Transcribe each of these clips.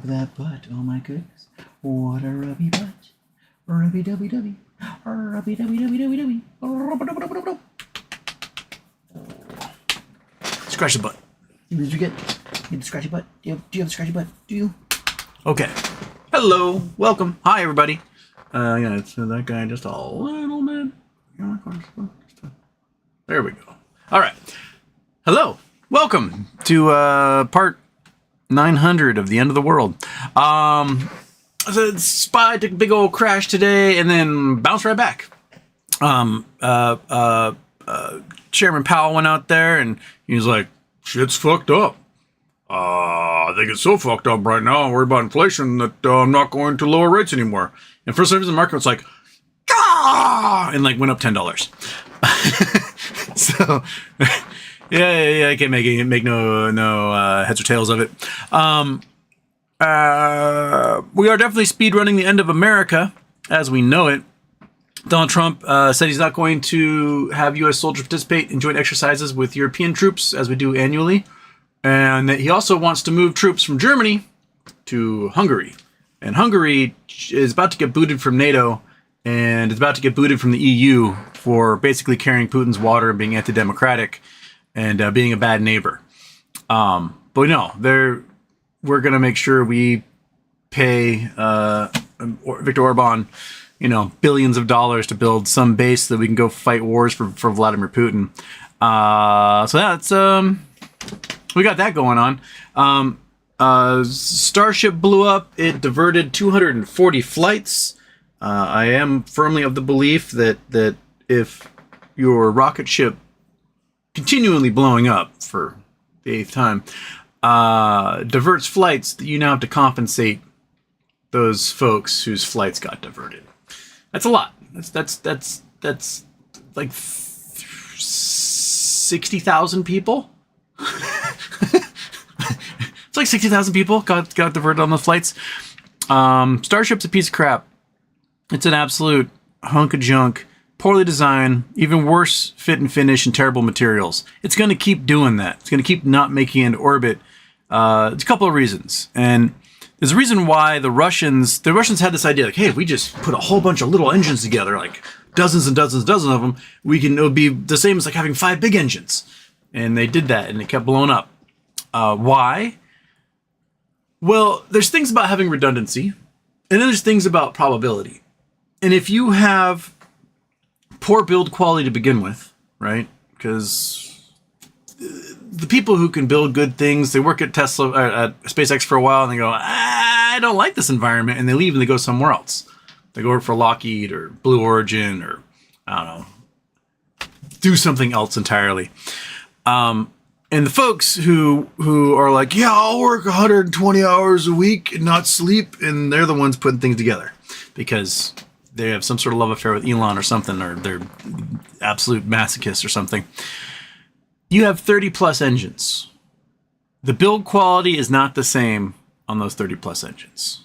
that butt. Oh my goodness. What a rubby butt. Rubby dubby dubby. Rubby dubby dubby dubby dubby. Scratch the butt. Did you get the scratchy butt? Do you have the scratchy butt? Do you? Okay. Hello. Welcome. Hi, everybody. Yeah, it's that guy just a little bit. There we go. All right. Hello. Welcome to part 900 of The End of the World. The Spy took a big old crash today and then bounced right back. Chairman Powell went out there and he was like, shit's fucked up. I think it's so fucked up right now. I'm worried about inflation that I'm not going to lower rates anymore. And for some reason, the market was like, ah! And like went up $10. So, yeah, I can't make no heads or tails of it. We are definitely speed running the end of America as we know it. Donald Trump said he's not going to have U.S. soldiers participate in joint exercises with European troops as we do annually. And that he also wants to move troops from Germany to Hungary. And Hungary is about to get booted from NATO and is about to get booted from the EU for basically carrying Putin's water and being anti-democratic and being a bad neighbor. But no, we're going to make sure we pay Viktor Orban, billions of dollars to build some base so that we can go fight wars for Vladimir Putin. So that's... we got that going on. Starship blew up. It diverted 240 flights. I am firmly of the belief that if your rocket ship continually blowing up for the 8th time diverts flights, that you now have to compensate those folks whose flights got diverted. That's a lot. That's like 60,000 people. It's like 60,000 people got diverted on those flights. Starship's a piece of crap. It's an absolute hunk of junk, poorly designed, even worse fit and finish, and terrible materials. It's going to keep doing that. It's going to keep not making it into orbit. It's a couple of reasons. And there's a reason why the Russians had this idea, like, hey, if we just put a whole bunch of little engines together, like dozens and dozens and dozens of them, it'll be the same as like having 5 big engines. And they did that, and it kept blowing up. Why? Well, there's things about having redundancy, and then there's things about probability. And if you have poor build quality to begin with, right? Because the people who can build good things, they work at at SpaceX for a while, and they go, I don't like this environment, and they leave and they go somewhere else. They go work for Lockheed or Blue Origin or, I don't know, do something else entirely. And the folks who are like, yeah, I'll work 120 hours a week and not sleep, and they're the ones putting things together because they have some sort of love affair with Elon or something, or they're absolute masochists or something. You have 30 plus engines. The build quality is not the same on those 30 plus engines.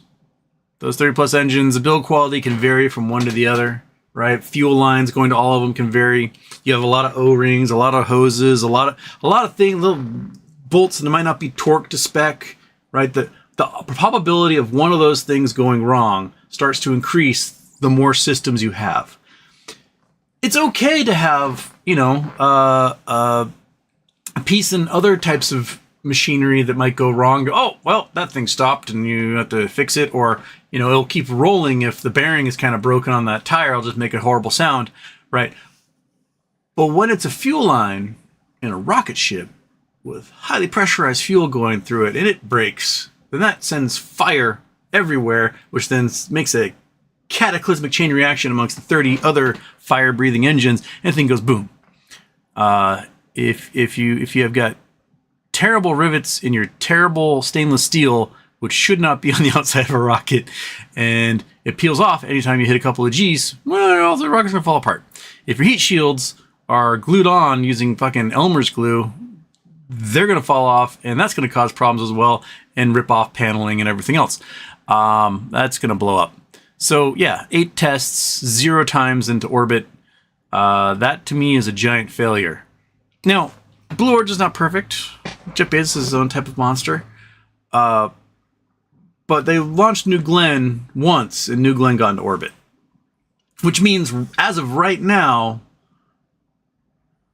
Those 30 plus engines, the build quality can vary from one to the other. Right, fuel lines going to all of them can vary. You have a lot of O-rings, a lot of hoses, a lot of things, little bolts that might not be torqued to spec. Right, the probability of one of those things going wrong starts to increase the more systems you have. It's okay to have a piece in other types of machinery that might go wrong. Oh, well, that thing stopped and you have to fix it, or it'll keep rolling if the bearing is kind of broken on that tire. I'll just make a horrible sound, right? But when it's a fuel line in a rocket ship with highly pressurized fuel going through it and it breaks, then that sends fire everywhere, which then makes a cataclysmic chain reaction amongst the 30 other fire-breathing engines, and the thing goes boom. If you have got terrible rivets in your terrible stainless steel, which should not be on the outside of a rocket, and it peels off anytime you hit a couple of G's, well, the rocket's gonna fall apart. If your heat shields are glued on using fucking Elmer's glue, they're gonna fall off, and that's gonna cause problems as well, and rip off paneling and everything else. That's gonna blow up. So yeah, 8 tests, 0 times into orbit. That to me is a giant failure. Now, Blue Origin's not perfect. Jeff Bezos is his own type of monster. But but they launched New Glenn once, and New Glenn got into orbit. Which means, as of right now,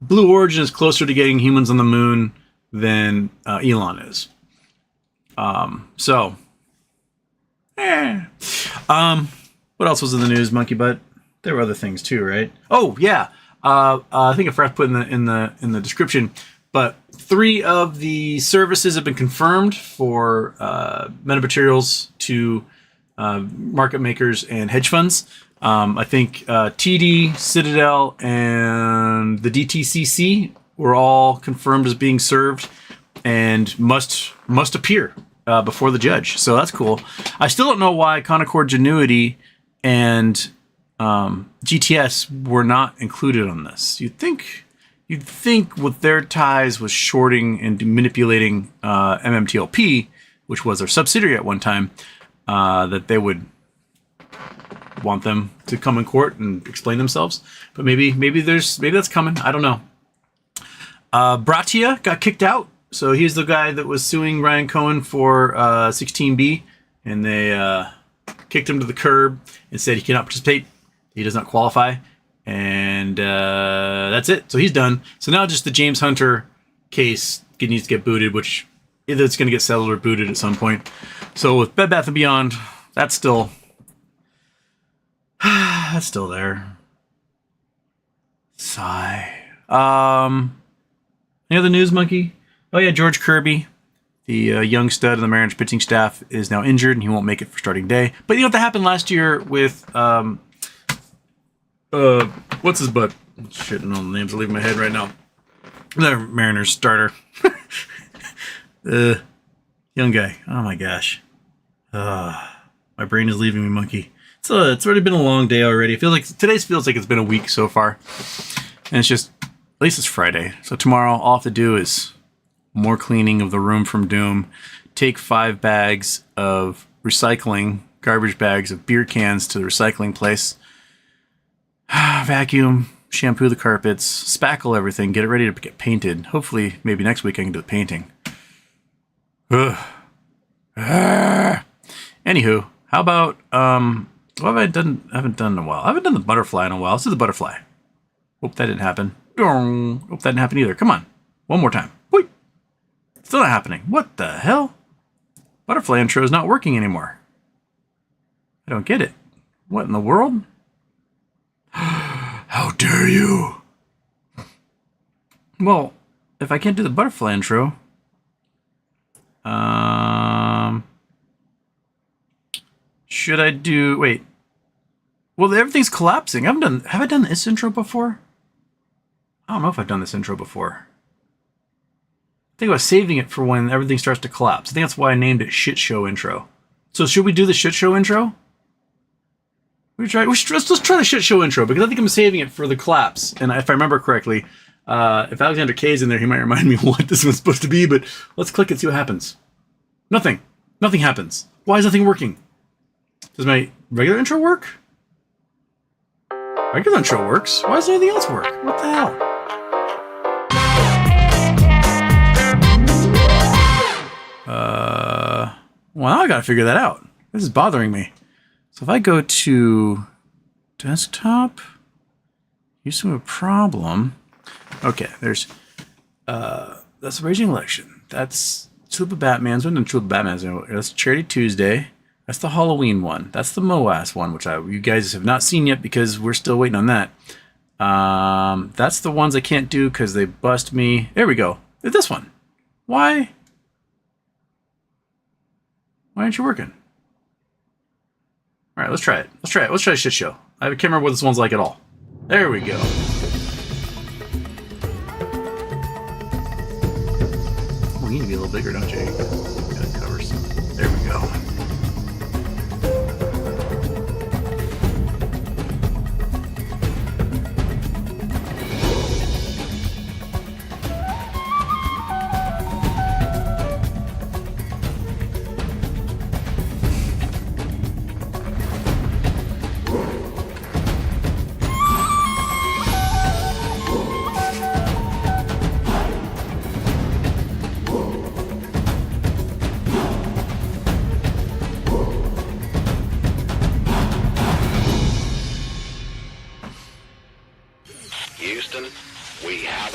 Blue Origin is closer to getting humans on the moon than Elon is. What else was in the news, Monkey Butt? There were other things too, right? Oh yeah, I think I forgot to put in the description, but 3 of the services have been confirmed for metamaterials to market makers and hedge funds. I think TD, Citadel, and the DTCC were all confirmed as being served and must appear before the judge. So that's cool. I still don't know why Concord Genuity and GTS were not included on this. You'd think with their ties with shorting and manipulating MMTLP, which was their subsidiary at one time, that they would want them to come in court and explain themselves. But maybe that's coming. I don't know. Bratia got kicked out. So he's the guy that was suing Ryan Cohen for 16B, and they kicked him to the curb and said he cannot participate. He does not qualify. And that's it. So he's done. So now just the James Hunter case needs to get booted, which either it's going to get settled or booted at some point. So with Bed Bath & Beyond, that's still there. Sigh. Any other news, Monkey? Oh yeah, George Kirby, the young stud of the Mariners pitching staff, is now injured and he won't make it for starting day. But you know what that happened last year with what's his butt? Shit, no, the names are leaving my head right now. The Mariners starter. Young guy. Oh my gosh. My brain is leaving me, Monkey. It's already been a long day already. Today's feels like it's been a week so far. And it's just, at least it's Friday. So tomorrow, all I have to do is more cleaning of the room from doom. Take 5 bags of recycling, garbage bags of beer cans to the recycling place. Vacuum, shampoo the carpets, spackle everything, get it ready to get painted. Hopefully, maybe next week I can do the painting. Anywho, how about, what have I done? I haven't done in a while. I haven't done the butterfly in a while. Let's do the butterfly. Hope that didn't happen. Hope that didn't happen either. Come on. One more time. Wait. Still not happening. What the hell? Butterfly intro is not working anymore. I don't get it. What in the world? How dare you? Well, if I can't do the butterfly intro, should I do... Wait. Well, everything's collapsing. Have I done this intro before? I don't know if I've done this intro before. I think I was saving it for when everything starts to collapse. I think that's why I named it Shit Show Intro. So should we do the Shit Show Intro? Let's try the Shit Show Intro, because I think I'm saving it for the collapse. And if I remember correctly, if Alexander K is in there, he might remind me what this was supposed to be, but let's click and see what happens. Nothing. Nothing happens. Why is nothing working? Does my regular intro work? Regular intro works. Why does anything else work? What the hell? Well, now I gotta figure that out. This is bothering me. So if I go to desktop, used to have a problem. Okay, there's that's Raging Election. That's Tulip of Batman's one and Tulip of Batman's one. That's Charity Tuesday. That's the Halloween one. That's the Moas one, which you guys have not seen yet because we're still waiting on that. That's the ones I can't do because they bust me. There we go. This one. Why aren't you working? All right, let's try it. Let's try a shit show. I can't remember what this one's like at all. There we go. Oh, you need to be a little bigger, don't you? Gotta cover some. There we go.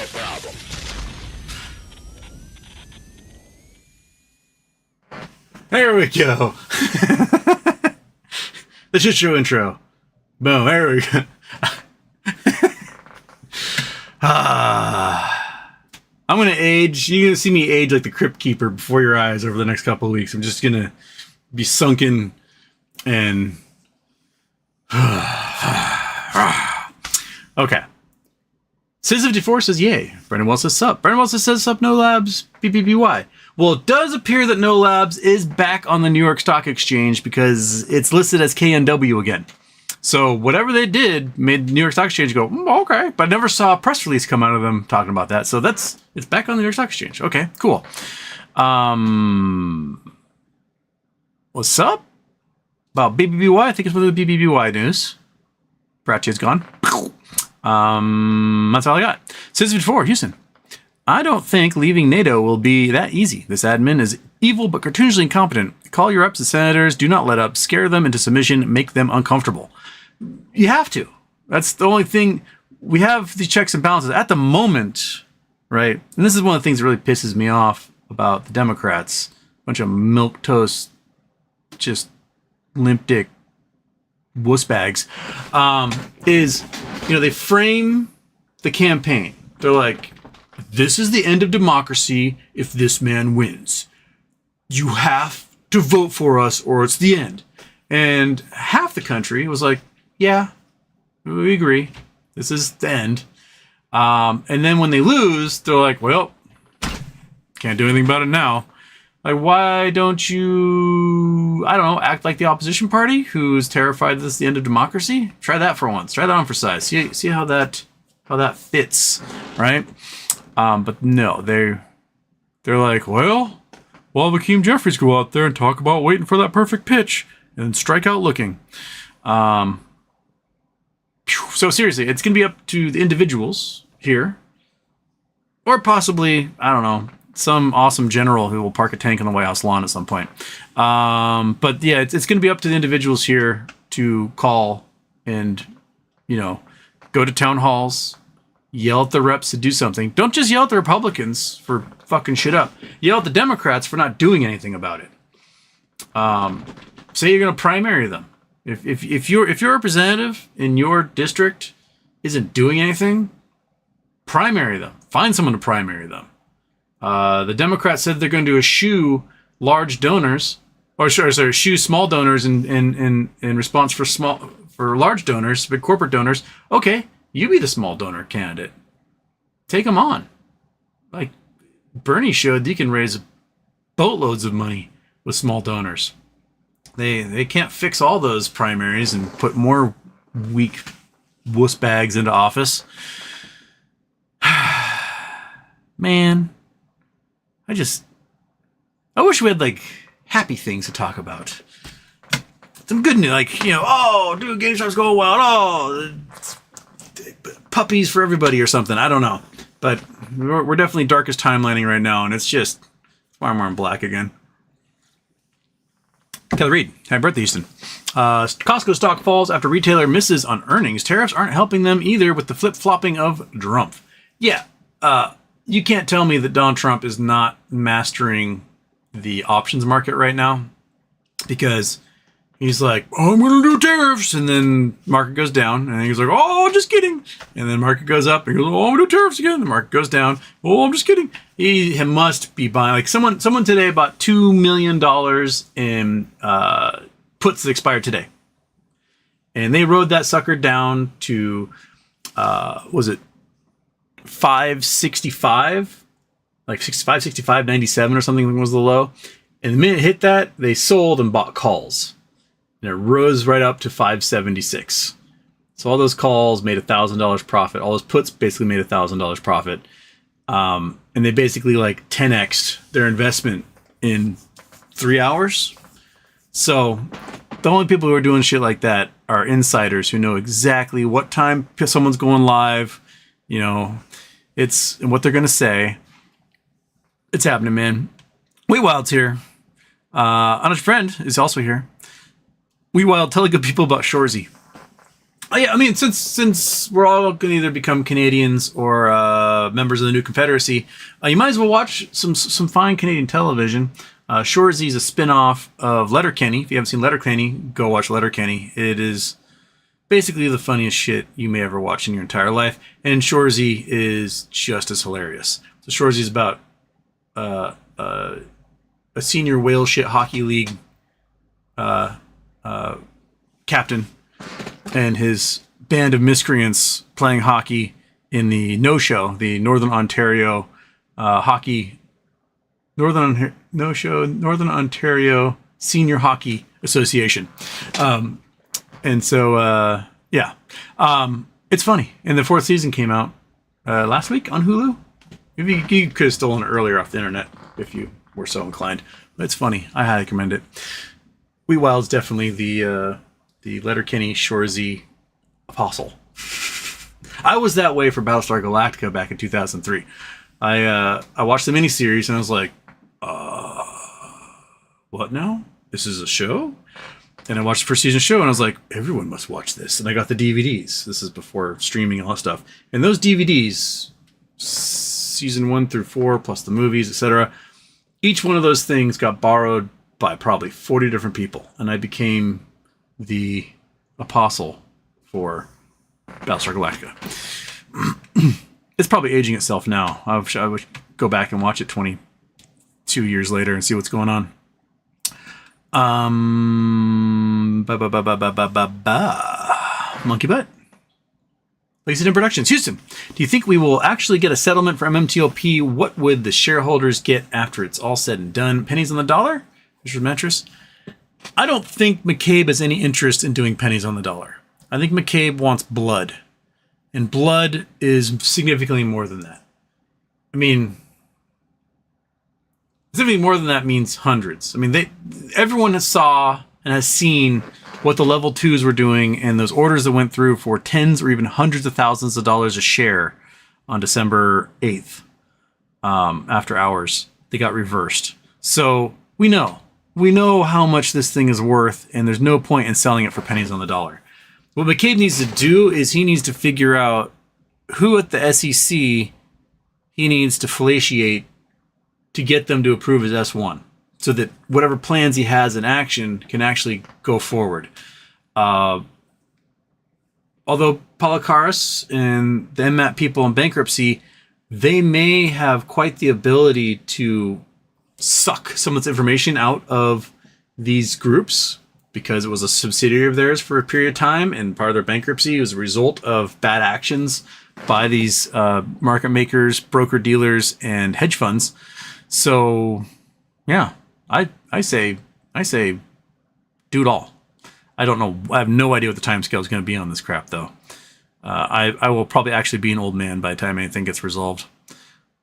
a problem. There we go. The shit show intro. Boom, there we go. I'm going to age. You're going to see me age like the Crypt Keeper before your eyes over the next couple of weeks. I'm just going to be sunken and... Okay. Sis54 says, yay. Brendan Wells says, sup. Brendan Wells says, sup, no labs, BBBY. Well, it does appear that No Labs is back on the New York Stock Exchange because it's listed as KNW again. So whatever they did made the New York Stock Exchange go, okay. But I never saw a press release come out of them talking about that. So it's back on the New York Stock Exchange. Okay, cool. What's up? About BBBY, I think it's one of the BBBY news. Bratchy is gone. That's all I got. Sis54, Houston. I don't think leaving NATO will be that easy. This admin is evil but cartoonishly incompetent. Call your reps and senators. Do not let up. Scare them into submission. Make them uncomfortable. You have to. That's the only thing. We have these checks and balances at the moment, right? And this is one of the things that really pisses me off about the Democrats. Bunch of milquetoast, just limp dick wuss bags. Is, they frame the campaign. They're like, this is the end of democracy if this man wins. You have to vote for us or it's the end. And half the country was like, yeah, we agree. This is the end. And then when they lose, they're like, well, can't do anything about it now. Like, why don't you, act like the opposition party who's terrified this is the end of democracy? Try that for once. Try that on for size. See how that fits, right? But no, they're like, well, Hakeem Jeffries go out there and talk about waiting for that perfect pitch and strike out looking. So seriously, it's going to be up to the individuals here, or possibly, some awesome general who will park a tank on the White House lawn at some point. But yeah, it's going to be up to the individuals here to call and, go to town halls, yell at the reps to do something. Don't just yell at the Republicans for fucking shit up. Yell at the Democrats for not doing anything about it. Say you're going to primary them. If your representative in your district isn't doing anything, primary them. Find someone to primary them. The Democrats said they're going to eschew large donors, eschew small donors in response for large donors, big corporate donors. Okay. You be the small donor candidate. Take them on. Like Bernie showed, you can raise boatloads of money with small donors. They can't fix all those primaries and put more weak wuss bags into office. Man, I wish we had happy things to talk about. Some good news, GameStop's going wild. Oh, puppies for everybody or something. I don't know. But we're definitely darkest timelining right now, and it's just why I'm wearing black again. Kelly Reed, happy birthday, Houston. Costco stock falls after retailer misses on earnings. Tariffs aren't helping them either with the flip-flopping of Trump. Yeah, you can't tell me that Donald Trump is not mastering the options market right now, because he's like, oh, I'm going to do tariffs. And then market goes down. And he's like, oh, just kidding. And then market goes up. And he goes, oh, I'm going to do tariffs again. The market goes down. Oh, I'm just kidding. He must be buying. Someone today bought $2 million in puts that expired today. And they rode that sucker down to, was it 565? Like 565.97 or something was the low. And the minute it hit that, they sold and bought calls. And it rose right up to 576. So all those calls made $1,000 profit. All those puts basically made $1,000 profit. And they basically 10x'd their investment in 3 hours. So the only people who are doing shit like that are insiders who know exactly what time someone's going live, it's and what they're going to say. It's happening, man. Wait Wild's here. Ana's friend is also here. We Wild, tell the good people about Shorzy. Oh, yeah, I mean, since we're all going to either become Canadians or members of the new Confederacy, you might as well watch some fine Canadian television. Shoresy is a spin-off of Letterkenny. If you haven't seen Letterkenny, go watch Letterkenny. It is basically the funniest shit you may ever watch in your entire life, and Shoresy is just as hilarious. So Shoresy is about a senior whale shit hockey league captain and his band of miscreants playing hockey in the No-Show, the Northern Ontario Northern Ontario Senior Hockey Association. And so, yeah, it's funny. And the 4th season came out last week on Hulu. Maybe you could have stolen it earlier off the internet if you were so inclined. But it's funny. I highly recommend it. Wheat Wild's definitely the Letterkenny Shoresy apostle. I was that way for Battlestar Galactica back in 2003. I watched the miniseries and I was like, what now? This is a show? And I watched the first season show and I was like, everyone must watch this. And I got the DVDs. This is before streaming and all that stuff. And those DVDs, season 1 through 4, plus the movies, etc., each one of those things got borrowed by probably 40 different people. And I became the apostle for Battlestar Galactica. It's probably aging itself now. I would go back and watch it 22 years later and see what's going on. Monkey butt. Lexington Productions, Houston. Do you think we will actually get a settlement for MMTLP? What would the shareholders get after it's all said and done? Pennies on the dollar? Mr. Mattress? I don't think McCabe has any interest in doing pennies on the dollar. I think McCabe wants blood. And blood is significantly more than that. I mean, significantly more than that means hundreds. I mean, everyone saw and has seen what the level 2s were doing and those orders that went through for tens or even hundreds of thousands of dollars a share on December 8th. After hours, they got reversed. So we know how much this thing is worth, and there's no point in selling it for pennies on the dollar. What McCabe needs to do is he needs to figure out who at the SEC he needs to fellatiate to get them to approve his S1, so that whatever plans he has in action can actually go forward. Although Polikaris and the MMAT people in bankruptcy, they may have quite the ability to suck some of this information out of these groups because it was a subsidiary of theirs for a period of time, and part of their bankruptcy was a result of bad actions by these market makers, broker dealers, and hedge funds. So, yeah, I say do it all. I don't know. I have no idea what the time scale is going to be on this crap, though. I will probably actually be an old man by the time anything gets resolved.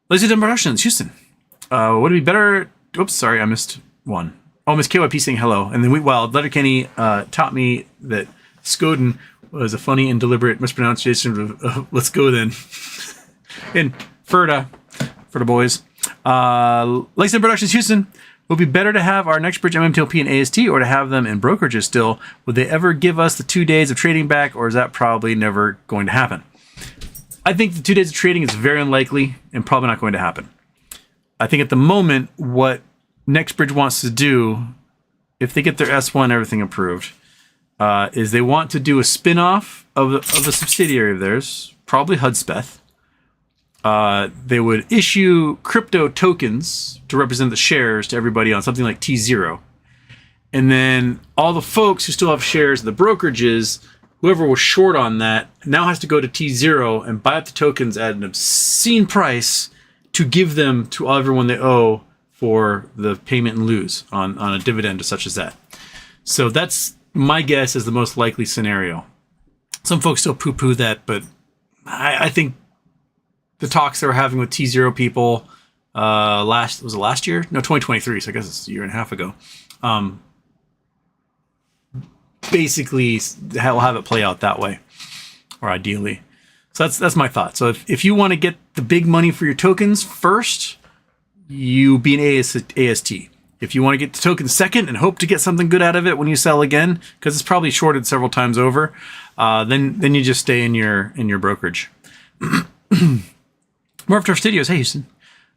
Lexington Productions, Houston. Would it be better? Oops, sorry, I missed one. Oh, Miss KYP saying hello. And then Wheat Wild. Letterkenny taught me that Skoden was a funny and deliberate mispronunciation of let's go then. And Ferda, for the boys. Lexington Productions, Houston. Would it be better to have our NextBridge MMTLP and AST or to have them in brokerages still? Would they ever give us the 2 days of trading back, or is that probably never going to happen? I think the 2 days of trading is very unlikely and probably not going to happen. I think at the moment, what NextBridge wants to do, if they get their S1 and everything approved, is they want to do a spin-off of a subsidiary of theirs, probably Hudspeth. They would issue crypto tokens to represent the shares to everybody on something like T0. And then all the folks who still have shares in the brokerages, whoever was short on that, now has to go to T0 and buy up the tokens at an obscene price to give them to everyone they owe for the payment in lieu on a dividend such as that. So that's my guess is the most likely scenario. Some folks still poo-poo that, but I think the talks they were having with T0 people last year? No, 2023, so I guess it's a year and a half ago. Basically, we'll have it play out that way, or ideally. So that's my thought. So if you want to get the big money for your tokens first, you be an AST. If you want to get the token second and hope to get something good out of it when you sell again, because it's probably shorted several times over, then you just stay in your brokerage. More Turf Studios. Hey, Houston.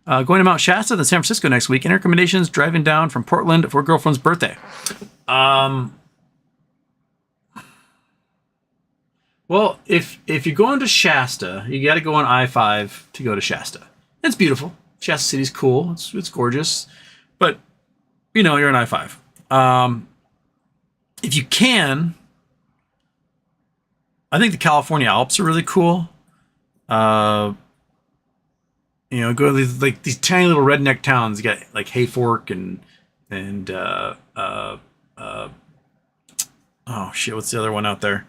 Going to Mount Shasta, then San Francisco next week. Any recommendations driving down from Portland for a girlfriend's birthday? Well, if you're going to Shasta, you got to go on I-5 to go to Shasta. It's beautiful. Shasta City's cool. It's gorgeous. But, you're on I-5. If you can, I think the California Alps are really cool. Go to these tiny little redneck towns. You got like Hayfork and oh shit, what's the other one out there?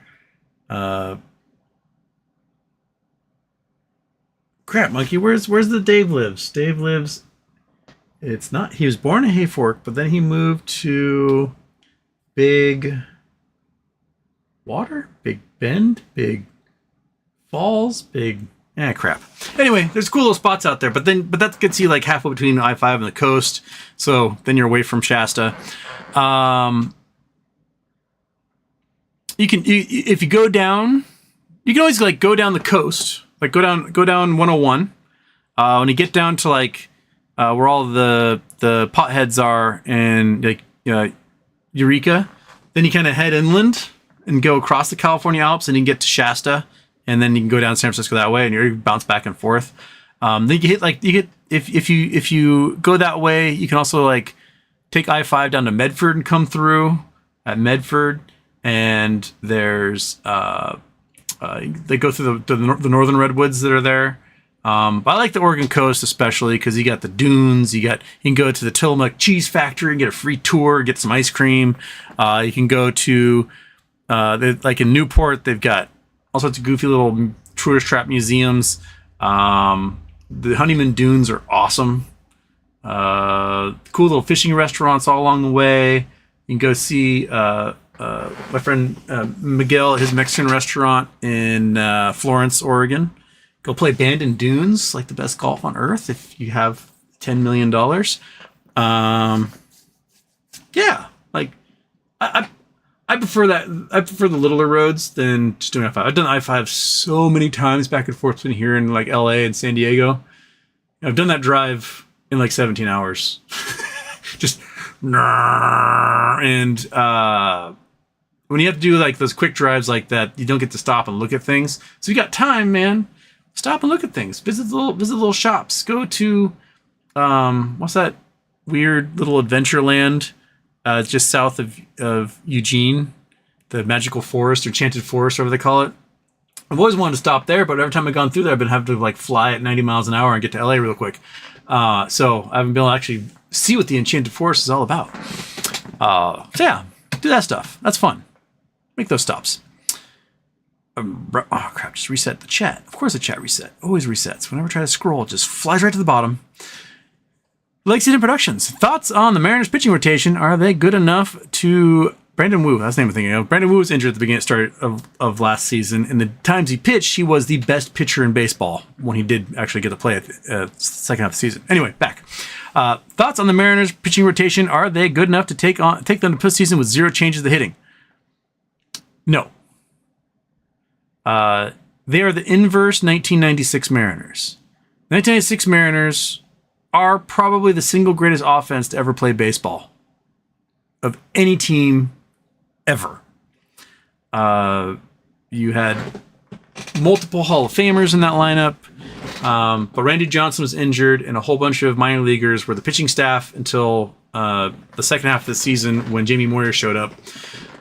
Crap, Monkey. Where's the Dave lives? Dave lives. It's not. He was born in Hayfork, but then he moved to Big Water, Big Bend, Big Falls, Big. Crap. Anyway, there's cool little spots out there, but that gets you like halfway between I-5 and the coast. So then you're away from Shasta. If you go down, you can always like go down the coast, like go down 101. When you get down to like where all the potheads are and like Eureka, then you kind of head inland and go across the California Alps, and you can get to Shasta. And then you can go down to San Francisco that way, and you bounce back and forth. Then if you go that way, you can also like take I-5 down to Medford and come through at Medford. And there's they go through the northern redwoods that are there. But I like the Oregon coast especially because you got the dunes. You can go to the Tillamook Cheese Factory and get a free tour, get some ice cream. You can go to like in Newport, they've got all sorts of goofy little tourist trap museums. The Honeyman Dunes are awesome. Cool little fishing restaurants all along the way. You can go see my friend Miguel at his Mexican restaurant in Florence, Oregon. Go play Bandon Dunes, like the best golf on earth if you have $10 million. Yeah, like I prefer that. I prefer the littler roads than just doing I-5. I've done I-5 so many times back and forth between here and like LA and San Diego. I've done that drive in like 17 hours. Just and when you have to do like those quick drives like that, you don't get to stop and look at things. So you got time, man. Stop and look at things. Visit little shops. Go to what's that weird little adventure land? It's just south of Eugene, the magical forest or enchanted forest, whatever they call it. I've always wanted to stop there, but every time I've gone through there, I've been having to like fly at 90 miles an hour and get to LA real quick. So I haven't been able to actually see what the enchanted forest is all about. So yeah, do that stuff. That's fun. Make those stops. Oh crap! Just reset the chat. Of course, the chat reset. Always resets. Whenever I try to scroll, it just flies right to the bottom. Lexington Productions. Thoughts on the Mariners pitching rotation? Are they good enough to... Brandon Wu, that's the name I'm thinking of. Brandon Wu was injured at the beginning of last season. In the times he pitched, he was the best pitcher in baseball when he did actually get to play at the second half of the season. Anyway, back. Thoughts on the Mariners pitching rotation? Are they good enough to take them to postseason with zero changes to hitting? No. They are the inverse 1996 Mariners. 1996 Mariners are probably the single greatest offense to ever play baseball of any team ever. You had multiple Hall of Famers in that lineup, but Randy Johnson was injured, and a whole bunch of minor leaguers were the pitching staff until the second half of the season when Jamie Moyer showed up.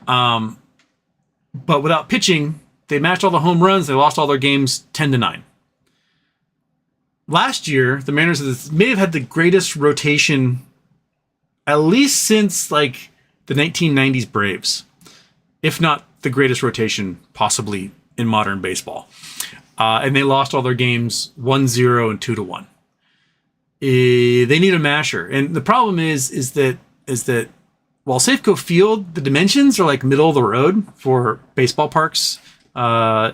But without pitching, they matched all the home runs. They lost all their games 10-9. Last year, the Mariners may have had the greatest rotation, at least since like the 1990s Braves, if not the greatest rotation possibly in modern baseball. And they lost all their games 1-0 and 2-1. They need a masher, and the problem is that while Safeco Field, the dimensions are like middle of the road for baseball parks. The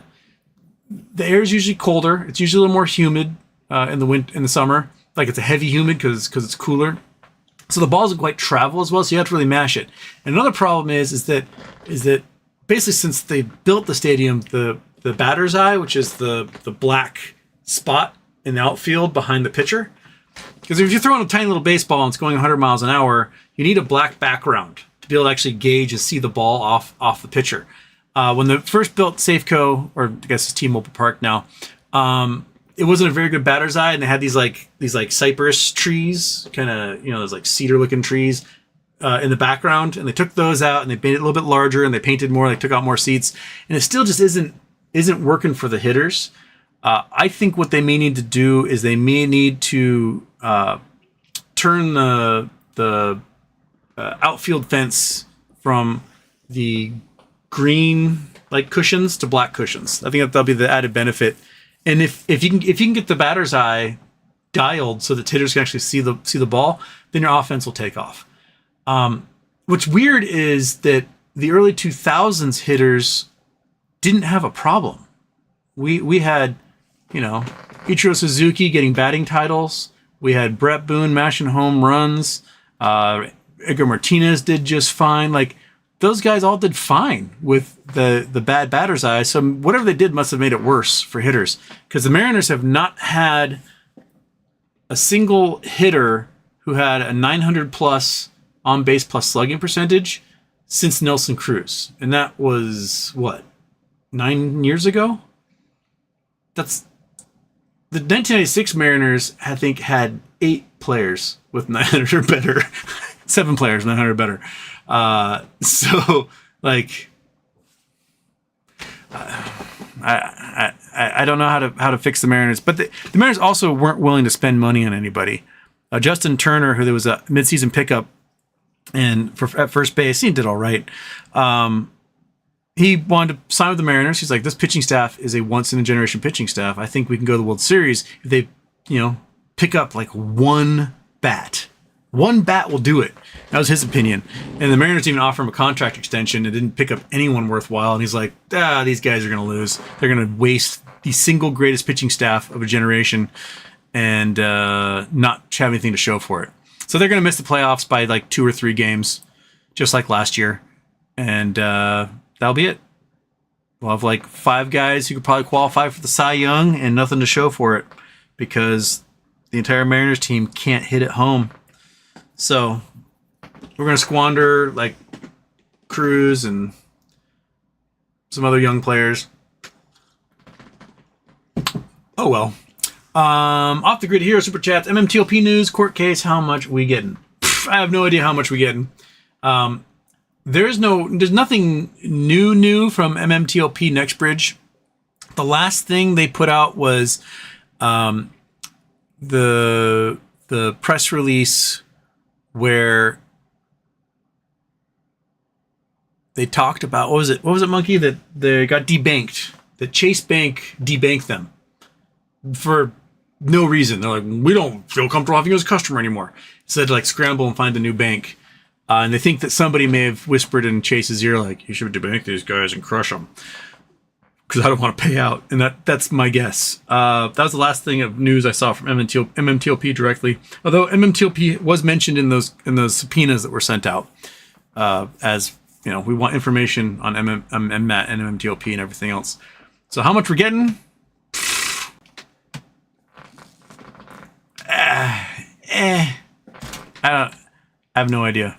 air is usually colder. It's usually a little more humid in the summer. Like it's a heavy humid because it's cooler. So the ball doesn't quite travel as well, so you have to really mash it. And another problem is that basically since they built the stadium, the batter's eye, which is the black spot in the outfield behind the pitcher, because if you're throwing a tiny little baseball and it's going 100 miles an hour, you need a black background to be able to actually gauge and see the ball off the pitcher. When they first built Safeco, or I guess it's T-Mobile Park now, it wasn't a very good batter's eye, and they had these cypress trees, kind of, those like cedar looking trees in the background, and they took those out and they made it a little bit larger and they painted more, they took out more seats, and it still just isn't working for the hitters. I think what they may need to do is they may need to turn the outfield fence from the green like cushions to black cushions. I think that'll be the added benefit. And if you can get the batter's eye dialed so that hitters can actually see the ball, then your offense will take off. What's weird is that the early 2000s hitters didn't have a problem. We had, Ichiro Suzuki getting batting titles. We had Brett Boone mashing home runs. Edgar Martinez did just fine. Like, those guys all did fine with the bad batter's eye. So whatever they did must have made it worse for hitters, because the Mariners have not had a single hitter who had a 900 plus on base plus slugging percentage since Nelson Cruz. And that was 9 years ago? That's the 1996 Mariners, I think, had 8 players with 900 or better. 7 players, 900 or better. So like, I don't know how to fix the Mariners, but the Mariners also weren't willing to spend money on anybody. Justin Turner, who there was a midseason pickup and at first base, he did all right. He wanted to sign with the Mariners. He's like, this pitching staff is a once in a generation pitching staff. I think we can go to the World Series if they, pick up like one bat. One bat will do it. That was his opinion. And the Mariners didn't even offer him a contract extension. It didn't pick up anyone worthwhile. And he's like, these guys are going to lose. They're going to waste the single greatest pitching staff of a generation and not have anything to show for it. So they're going to miss the playoffs by like 2 or 3 games, just like last year. And that'll be it. We'll have like 5 guys who could probably qualify for the Cy Young and nothing to show for it because the entire Mariners team can't hit it home. So we're going to squander like Cruz and some other young players. Oh, well. Off the grid here, super chats, MMTLP news, court case, how much we getting? I have no idea how much we getting. There's nothing new from MMTLP Nextbridge. The last thing they put out was the press release where they talked about, what was it, Monkey? That they got debanked. That Chase Bank debanked them for no reason. They're like, we don't feel comfortable having you as a customer anymore. So they had to like scramble and find a new bank. And they think that somebody may have whispered in Chase's ear, like, you should debank these guys and crush them, because I don't want to pay out. And that's my guess. That was the last thing of news I saw from MMTLP directly. Although MMTLP was mentioned in those subpoenas that were sent out, as we want information on MMAT and MMTLP and everything else. So how much we're getting? I have no idea.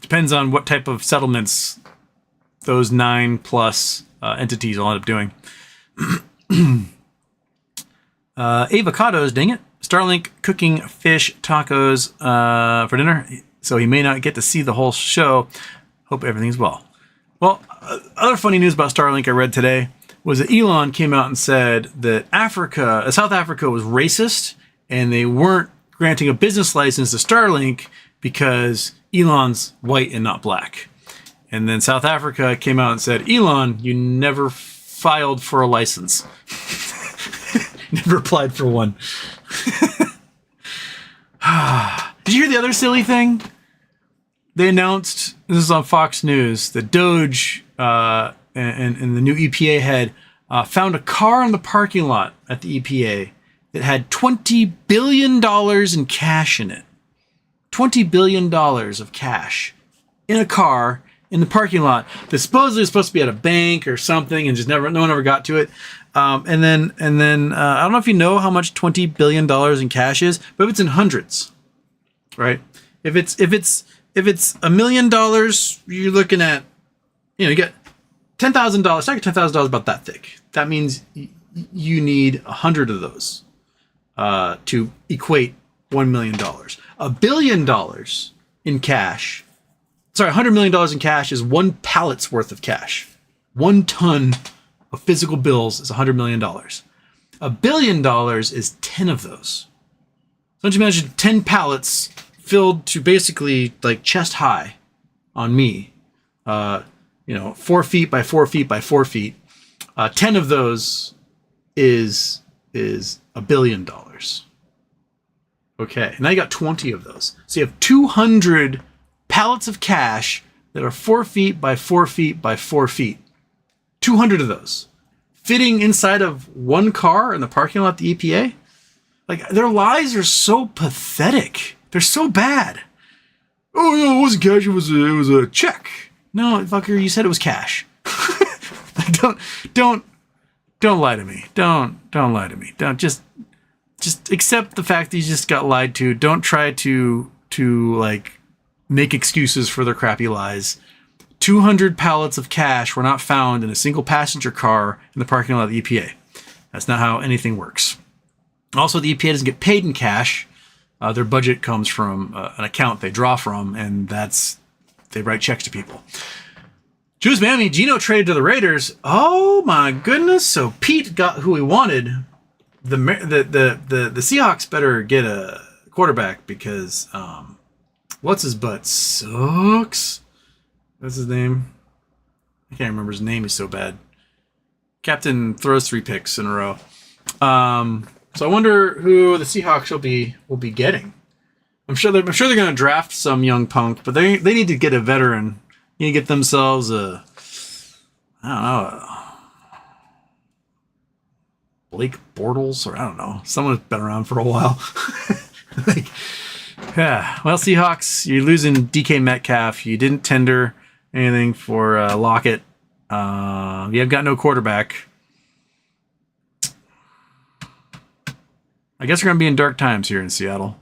Depends on what type of settlements those 9+ entities will end up doing. Avocados, dang it. Starlink cooking fish tacos for dinner, so he may not get to see the whole show. Hope everything's well. Well, other funny news about Starlink I read today was that Elon came out and said that South Africa was racist, and they weren't granting a business license to Starlink because Elon's white and not black. And then South Africa came out and said, Elon, you never filed for a license. Never applied for one. Did you hear the other silly thing? They announced, this is on Fox News, that Doge and the new EPA head found a car in the parking lot at the EPA that had $20 billion in cash in it. $20 billion of cash in a car in the parking lot that supposedly is supposed to be at a bank or something, and just no one ever got to it. And then I don't know if you know how much $20 billion in cash is, but if it's in hundreds, right? If it's $1 million, you're looking at, you get $10,000. Stack of $10,000 about that thick. That means you need 100 of those to equate $1 million. $1 billion in cash. Sorry, $100 million in cash is 1 pallet's worth of cash. 1 ton of physical bills is $100 million. $1 billion is 10 of those. So don't you imagine 10 pallets filled to basically like chest high on me. 4 feet by 4 feet by 4 feet. 10 of those is $1 billion. Okay, now you got 20 of those. So you have 200 pallets of cash that are 4 feet by 4 feet by 4 feet. 200 of those fitting inside of 1 car in the parking lot at the EPA. Like, their lies are so pathetic. They're so bad. Oh no, it wasn't cash. It was a check. No, fucker, you said it was cash. Don't lie to me. Don't lie to me. Don't just accept the fact that you just got lied to. Don't try to like make excuses for their crappy lies. 200 pallets of cash were not found in a single passenger car in the parking lot of the EPA. That's not how anything works. Also, the EPA doesn't get paid in cash. Their budget comes from an account they draw from, and they write checks to people. Juice Mammy, Gino traded to the Raiders. Oh my goodness! So Pete got who he wanted. The Seahawks better get a quarterback because what's his butt sucks. What's his name? I can't remember his name. He's so bad. Captain throws 3 picks in a row. So I wonder who the Seahawks will be getting. I'm sure they're going to draft some young punk, but they need to get a veteran. You need to get themselves Blake Bortles, or I don't know, someone who's been around for a while. Well, Seahawks, you're losing DK Metcalf. You didn't tender anything for Lockett. You have got no quarterback. I guess we're going to be in dark times here in Seattle.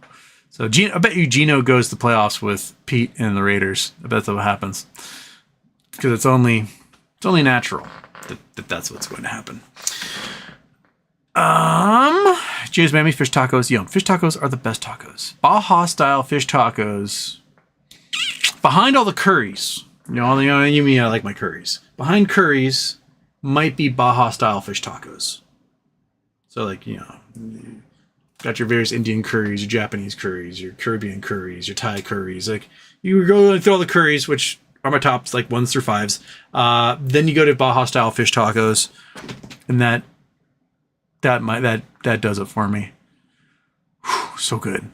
So I bet you Gino goes to the playoffs with Pete and the Raiders. I bet that's what happens. Because it's only natural that's what's going to happen. James Mammy, fish tacos. Fish tacos are the best tacos. Baja style fish tacos. Behind all the curries. You mean I like my curries. Behind curries might be Baja style fish tacos. So got your various Indian curries, your Japanese curries, your Caribbean curries, your Thai curries. Like, you go through all the curries, which are my tops, like 1s through 5s. Then you go to Baja style fish tacos, and that does it for me. Whew, so good.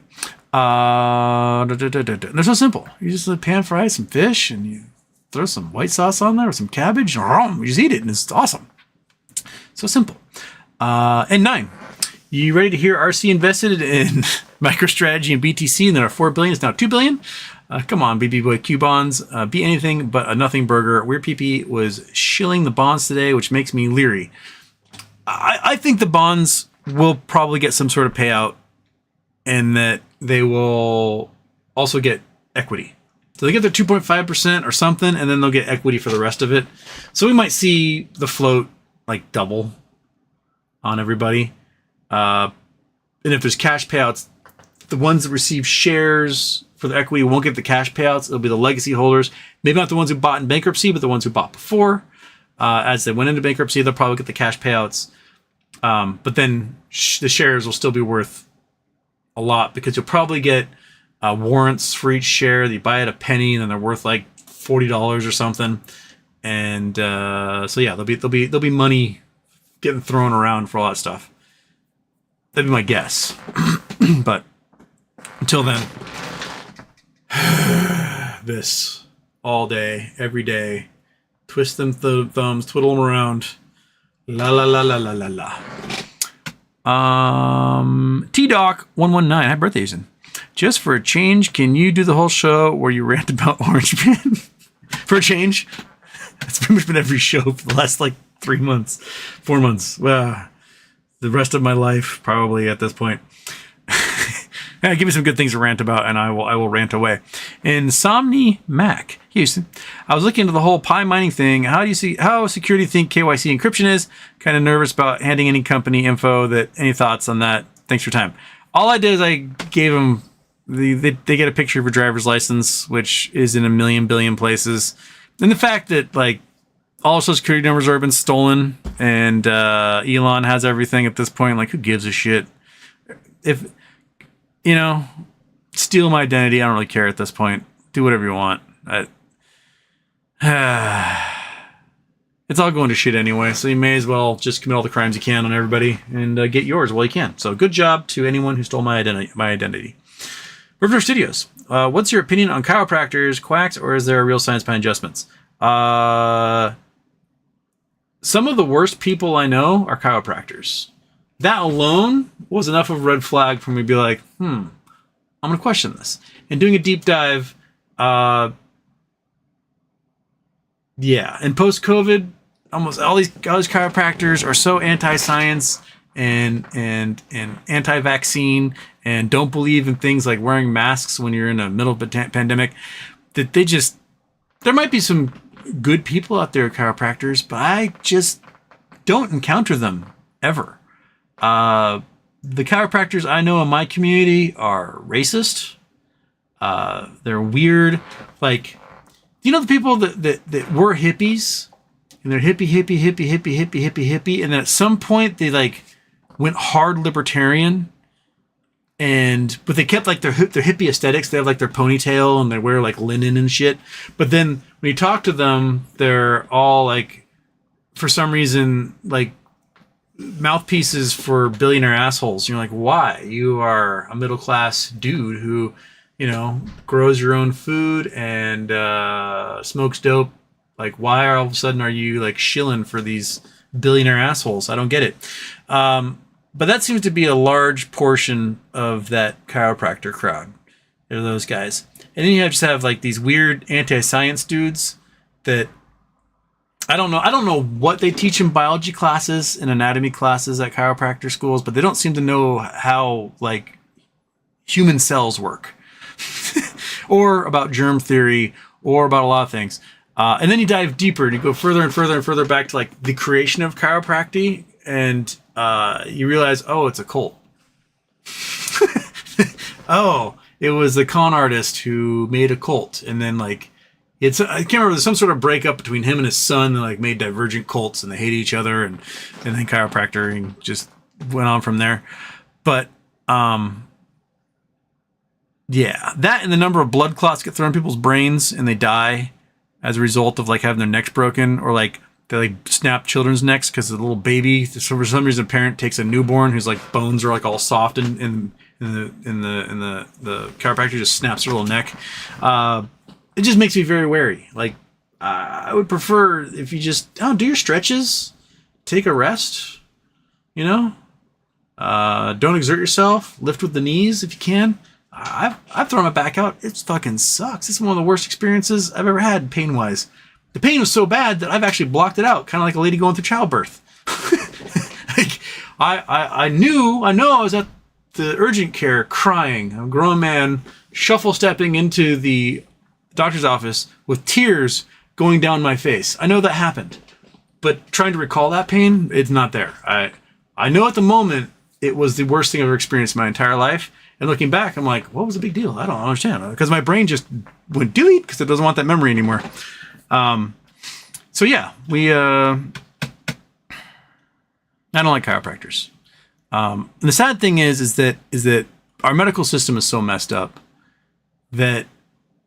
They're so simple. You just pan fry some fish, and you throw some white sauce on there with some cabbage, and you just eat it, and it's awesome. So simple. And 9. You ready to hear RC invested in MicroStrategy and BTC, and there are $4 billion. It's now $2 billion. Come on, BB Boy Q bonds. Be anything but a nothing burger. Weird PP was shilling the bonds today, which makes me leery. I think the bonds will probably get some sort of payout, and that they will also get equity. So they get their 2.5% or something, and then they'll get equity for the rest of it. So we might see the float like double on everybody. And if there's cash payouts, the ones that receive shares for the equity won't get the cash payouts. It'll be the legacy holders. Maybe not the ones who bought in bankruptcy, but the ones who bought before. As they went into bankruptcy, they'll probably get the cash payouts. But then the shares will still be worth a lot, because you'll probably get warrants for each share that you buy at a penny, and then they're worth like $40 or something. And so yeah, there'll be money getting thrown around for all that stuff. That'd be my guess. But until then, this all day, every day. Twist them thumbs, twiddle them around. La la la la la la la. T-Doc 119. Happy birthday, Jason. Just for a change, can you do the whole show where you rant about Orange Man? For a change? That's pretty much been every show for the last like 4 months. Well, the rest of my life, probably at this point. Yeah, give me some good things to rant about, and I will rant away. Insomni Mac, Houston. I was looking into the whole Pi mining thing. How secure do you think KYC encryption is? Kind of nervous about handing any company info. Any thoughts on that? Thanks for your time. All I did is I gave them they get a picture of your driver's license, which is in a million billion places, and the fact that like all social security numbers are been stolen, and Elon has everything at this point. Like, who gives a shit? If steal my identity, I don't really care at this point. Do whatever you want. It's all going to shit anyway, so you may as well just commit all the crimes you can on everybody and get yours while you can. So good job to anyone who stole my identity. River Studios. What's your opinion on chiropractors, quacks, or is there a real science behind adjustments? Some of the worst people I know are chiropractors. That alone was enough of a red flag for me to be like, I'm going to question this. And doing a deep dive, and post-COVID, almost all these chiropractors are so anti-science and anti-vaccine and don't believe in things like wearing masks when you're in the middle of a pandemic, that there might be some good people out there, chiropractors, but I just don't encounter them ever. The chiropractors I know in my community are racist. They're weird. Like, the people that were hippies and they're hippie. And then at some point they like went hard libertarian but they kept like their hippie aesthetics. They have like their ponytail and they wear like linen and shit. But then when you talk to them, they're all like, for some reason, like, mouthpieces for billionaire assholes. You're like, why? You are a middle class dude who, grows your own food and smokes dope. Like, why all of a sudden are you like shilling for these billionaire assholes? I don't get it. But that seems to be a large portion of that chiropractor crowd. They're those guys. And then you just have like these weird anti-science dudes that I don't know what they teach in biology classes and anatomy classes at chiropractor schools, but they don't seem to know how like human cells work or about germ theory or about a lot of things. And then you dive deeper and you go further and further and further back to like the creation of chiropractic, and you realize, oh, it's a cult. Oh, it was a con artist who made a cult, and then like I can't remember, there's some sort of breakup between him and his son that like made divergent cults and they hated each other, and then chiropractor just went on from there. But that and the number of blood clots get thrown in people's brains and they die as a result of like having their necks broken, or like they like snap children's necks because the little baby, for some reason, a parent takes a newborn whose like bones are like all soft and the chiropractor just snaps their little neck. It just makes me very wary. Like, I would prefer if you just do your stretches, take a rest, don't exert yourself, lift with the knees if you can. I've thrown my back out. It fucking sucks. It's one of the worst experiences I've ever had pain wise. The pain was so bad that I've actually blocked it out, kind of like a lady going through childbirth. Like, I know I was at the urgent care crying. I'm a grown man shuffle stepping into the doctor's office with tears going down my face. I know that happened, but trying to recall that pain, it's not there. I know at the moment it was the worst thing I've ever experienced in my entire life. And looking back, I'm like, what was the big deal? I don't understand. Because my brain just went delete because it doesn't want that memory anymore. So yeah, I don't like chiropractors. And the sad thing is that our medical system is so messed up that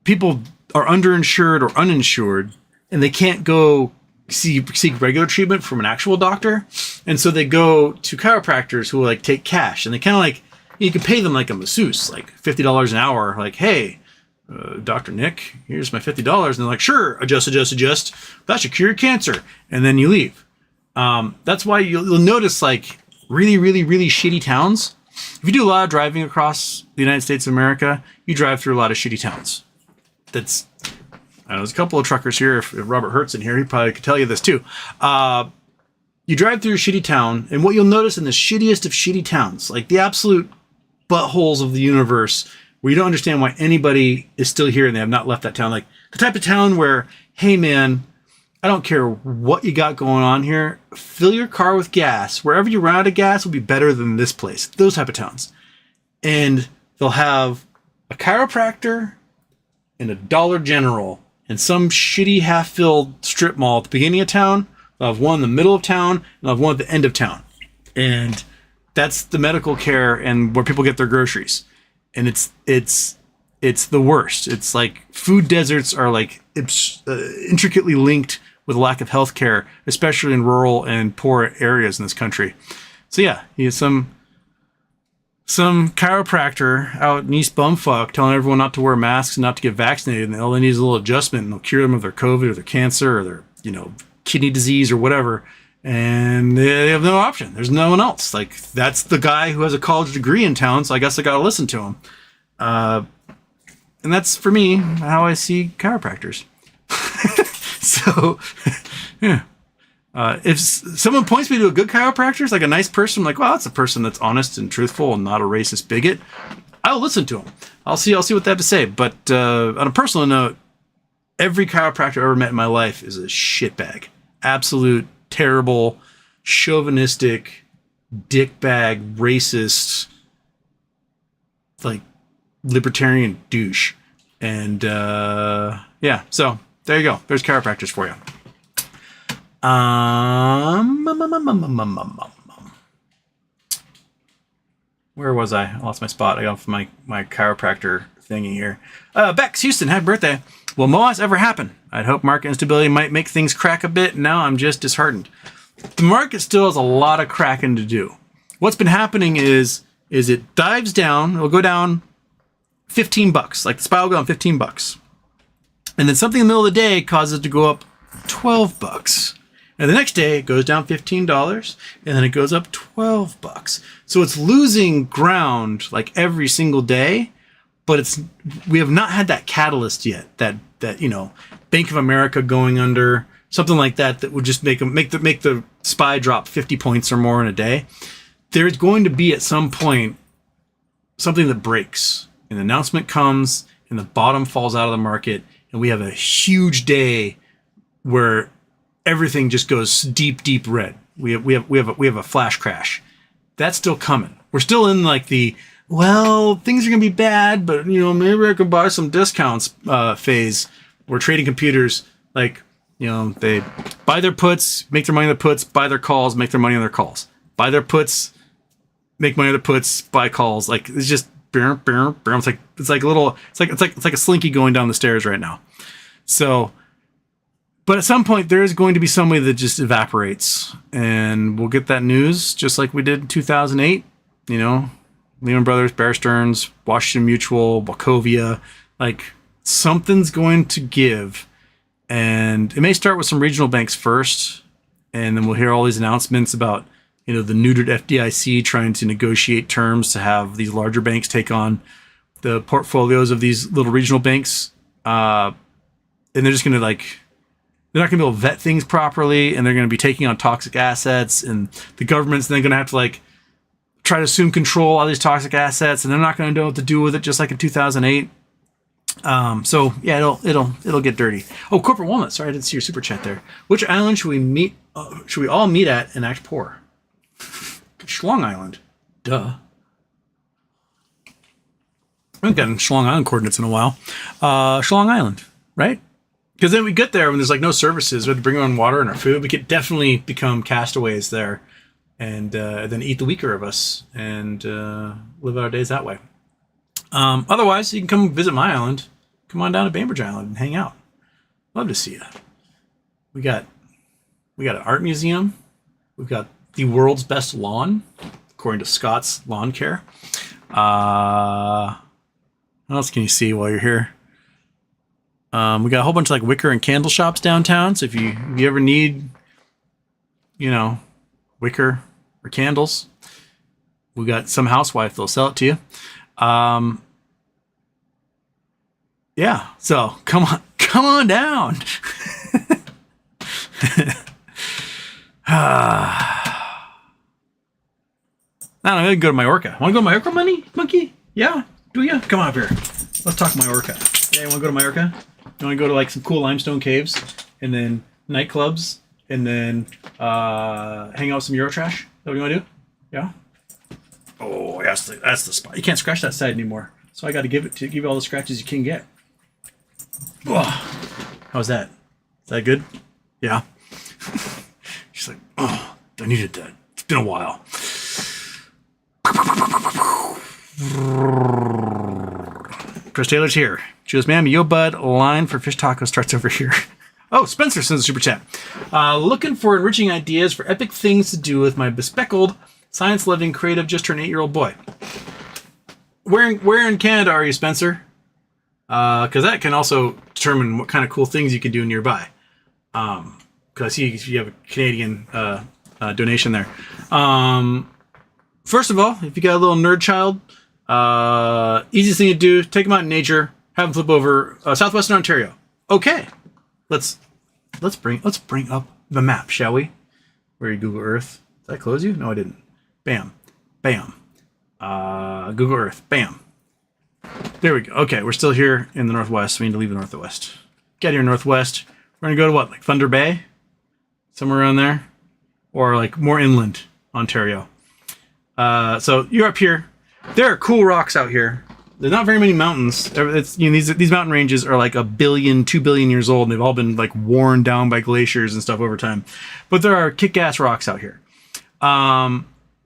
people are underinsured or uninsured, and they can't go seek regular treatment from an actual doctor. And so they go to chiropractors who will like take cash, and they kind of like, you can pay them like a masseuse, like $50 an hour. Like, hey, Dr. Nick, here's my $50. And they're like, sure, adjust. That should cure your cancer. And then you leave. That's why you'll notice like really, really, really shitty towns. If you do a lot of driving across the United States of America, you drive through a lot of shitty towns. That's, I know there's a couple of truckers here. If Robert Hurt's in here, he probably could tell you this too. You drive through a shitty town, and what you'll notice in the shittiest of shitty towns, like the absolute buttholes of the universe, where you don't understand why anybody is still here and they have not left that town. Like the type of town where, hey man, I don't care what you got going on here, fill your car with gas. Wherever you run out of gas will be better than this place. Those type of towns. And they'll have a chiropractor and a Dollar General and some shitty half-filled strip mall at the beginning of town. They'll have one in the middle of town, and they'll have one at the end of town. And that's the medical care and where people get their groceries. And it's the worst. It's like food deserts are like intricately linked with a lack of health care, especially in rural and poor areas in this country. So yeah, he has some chiropractor out in East Bumfuck telling everyone not to wear masks and not to get vaccinated, and all they need is a little adjustment, and they'll cure them of their COVID or their cancer or their, kidney disease or whatever. And they have no option. There's no one else. Like, that's the guy who has a college degree in town, so I guess I gotta listen to him. And that's, for me, how I see chiropractors. So, yeah. If someone points me to a good chiropractor, it's like a nice person, I'm like, well, that's a person that's honest and truthful and not a racist bigot, I'll listen to him. I'll see what they have to say. But on a personal note, every chiropractor I've ever met in my life is a shitbag. Absolute, terrible, chauvinistic, dickbag, racist, like, libertarian douche. And, yeah, so there you go. There's chiropractors for you. Where was I? I lost my spot. I got off my chiropractor thingy here. Bex Houston, happy birthday. Will MOAS ever happen? I'd hope market instability might make things crack a bit. Now I'm just disheartened. The market still has a lot of cracking to do. What's been happening is it dives down. It'll go down $15. Like the SPY will go down $15. And then something in the middle of the day causes it to go up $12. And the next day it goes down $15, and then it goes up $12. So it's losing ground like every single day, but we have not had that catalyst yet. That Bank of America going under, something like that would just make the SPY drop 50 points or more in a day. There's going to be at some point something that breaks, an announcement comes, and the bottom falls out of the market, and we have a huge day where everything just goes deep red. We have a flash crash. That's still coming. We're still in like things are gonna be bad, but maybe I could buy some discounts phase. Where trading computers, they buy their puts, make their money on their puts, buy their calls, make their money on their calls. Buy their puts, make money on their puts, buy calls. Like it's just it's like a slinky going down the stairs right now. So. But at some point, there is going to be somebody that just evaporates, and we'll get that news just like we did in 2008. Lehman Brothers, Bear Stearns, Washington Mutual, Wachovia. Like, something's going to give, and it may start with some regional banks first, and then we'll hear all these announcements about, the neutered FDIC trying to negotiate terms to have these larger banks take on the portfolios of these little regional banks, and they're just going to they're not going to be able to vet things properly, and they're going to be taking on toxic assets, and the government's then going to have to try to assume control of these toxic assets, and they're not going to know what to do with it, just like in 2008. So yeah, it'll get dirty. Oh, Corporate Walnut. Sorry, I didn't see your super chat there. Which island should we meet? Should we all meet at and act poor? Schlong Island. Duh. I haven't gotten Schlong Island coordinates in a while. Schlong Island, right? Because then we get there when there's no services. We have to bring our own water and our food. We could definitely become castaways there, and then eat the weaker of us and live our days that way. Otherwise, you can come visit my island. Come on down to Bainbridge Island and hang out. Love to see you. We got an art museum. We've got the world's best lawn, according to Scott's Lawn Care. What else can you see while you're here? We got a whole bunch of wicker and candle shops downtown. So if you ever need, wicker or candles, We got some housewife that'll sell it to you. Yeah, so come on down. I don't know, I can go to Mallorca. Want to go to Mallorca, monkey? Yeah? Do you? Come on up here. Let's talk Mallorca. Yeah, you want to go to Mallorca? You want to go to like some cool limestone caves, and then nightclubs, and then hang out with some Eurotrash? Is that what you want to do? Yeah? Oh, that's the spot. You can't scratch that side anymore. So I got to give you all the scratches you can get. Oh, how's that? Is that good? Yeah. She's like, oh, I needed that. It's been a while. Chris Taylor's here. She goes, ma'am, yo bud, line for fish taco starts over here. Oh, Spencer sends a super chat. Looking for enriching ideas for epic things to do with my bespectacled, science-loving, creative, just turned 8-year-old boy. Where in Canada are you, Spencer? Because that can also determine what kind of cool things you can do nearby. Because I see you have a Canadian donation there. First of all, if you got a little nerd child, easiest thing to do, take them out in nature, have them flip over southwestern Ontario. Okay, let's bring up the map, shall we? Where are you, Google Earth? Did I close you? No, I didn't. Bam, bam. Google Earth, bam. There we go. Okay, we're still here in the northwest. We need to leave the northwest. Get here, northwest. We're gonna go to what, like Thunder Bay, somewhere around there, or like more inland Ontario. So you're up here. There are cool rocks out here. There's not very many mountains. It's, you know, these mountain ranges are like 1 billion, 2 billion years old, and they've all been like worn down by glaciers and stuff over time. But there are kick-ass rocks out here.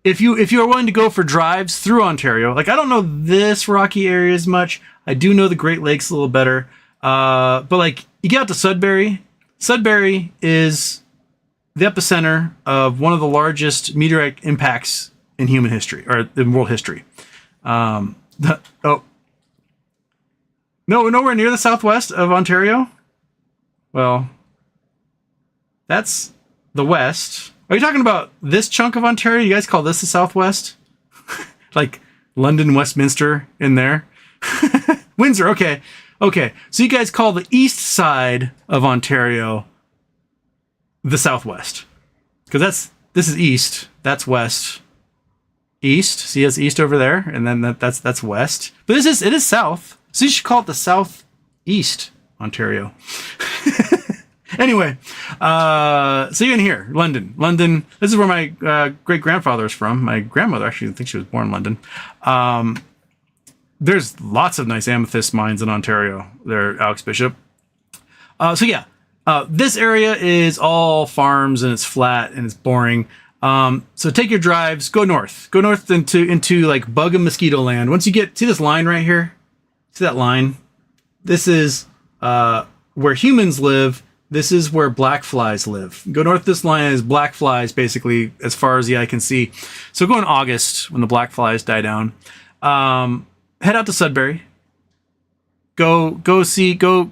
If you are willing to go for drives through Ontario, like I don't know this rocky area as much. I do know the Great Lakes a little better. But like you get out to Sudbury. Sudbury is the epicenter of one of the largest meteorite impacts in human history, or in world history. Nowhere near the southwest of Ontario. Well, that's the west. Are you talking about this chunk of Ontario? You guys call this the southwest? Like London, Westminster in there? Windsor, okay. Okay, so you guys call the east side of Ontario the southwest. Because this is east, that's west. East, see that's east over there, and then that's west. But it is south. So you should call it the southeast Ontario. Anyway, so you're in here, London. London, this is where my great-grandfather is from. My grandmother, actually, I think she was born in London. There's lots of nice amethyst mines in Ontario. There, Alex Bishop. So yeah, this area is all farms, and it's flat, and it's boring. So take your drives, go north into like bug and mosquito land. Once you see this line right here, see that line? This is, where humans live. This is where black flies live. Go north this line is black flies, basically, as far as the eye can see. So go in August when the black flies die down. Head out to Sudbury. Go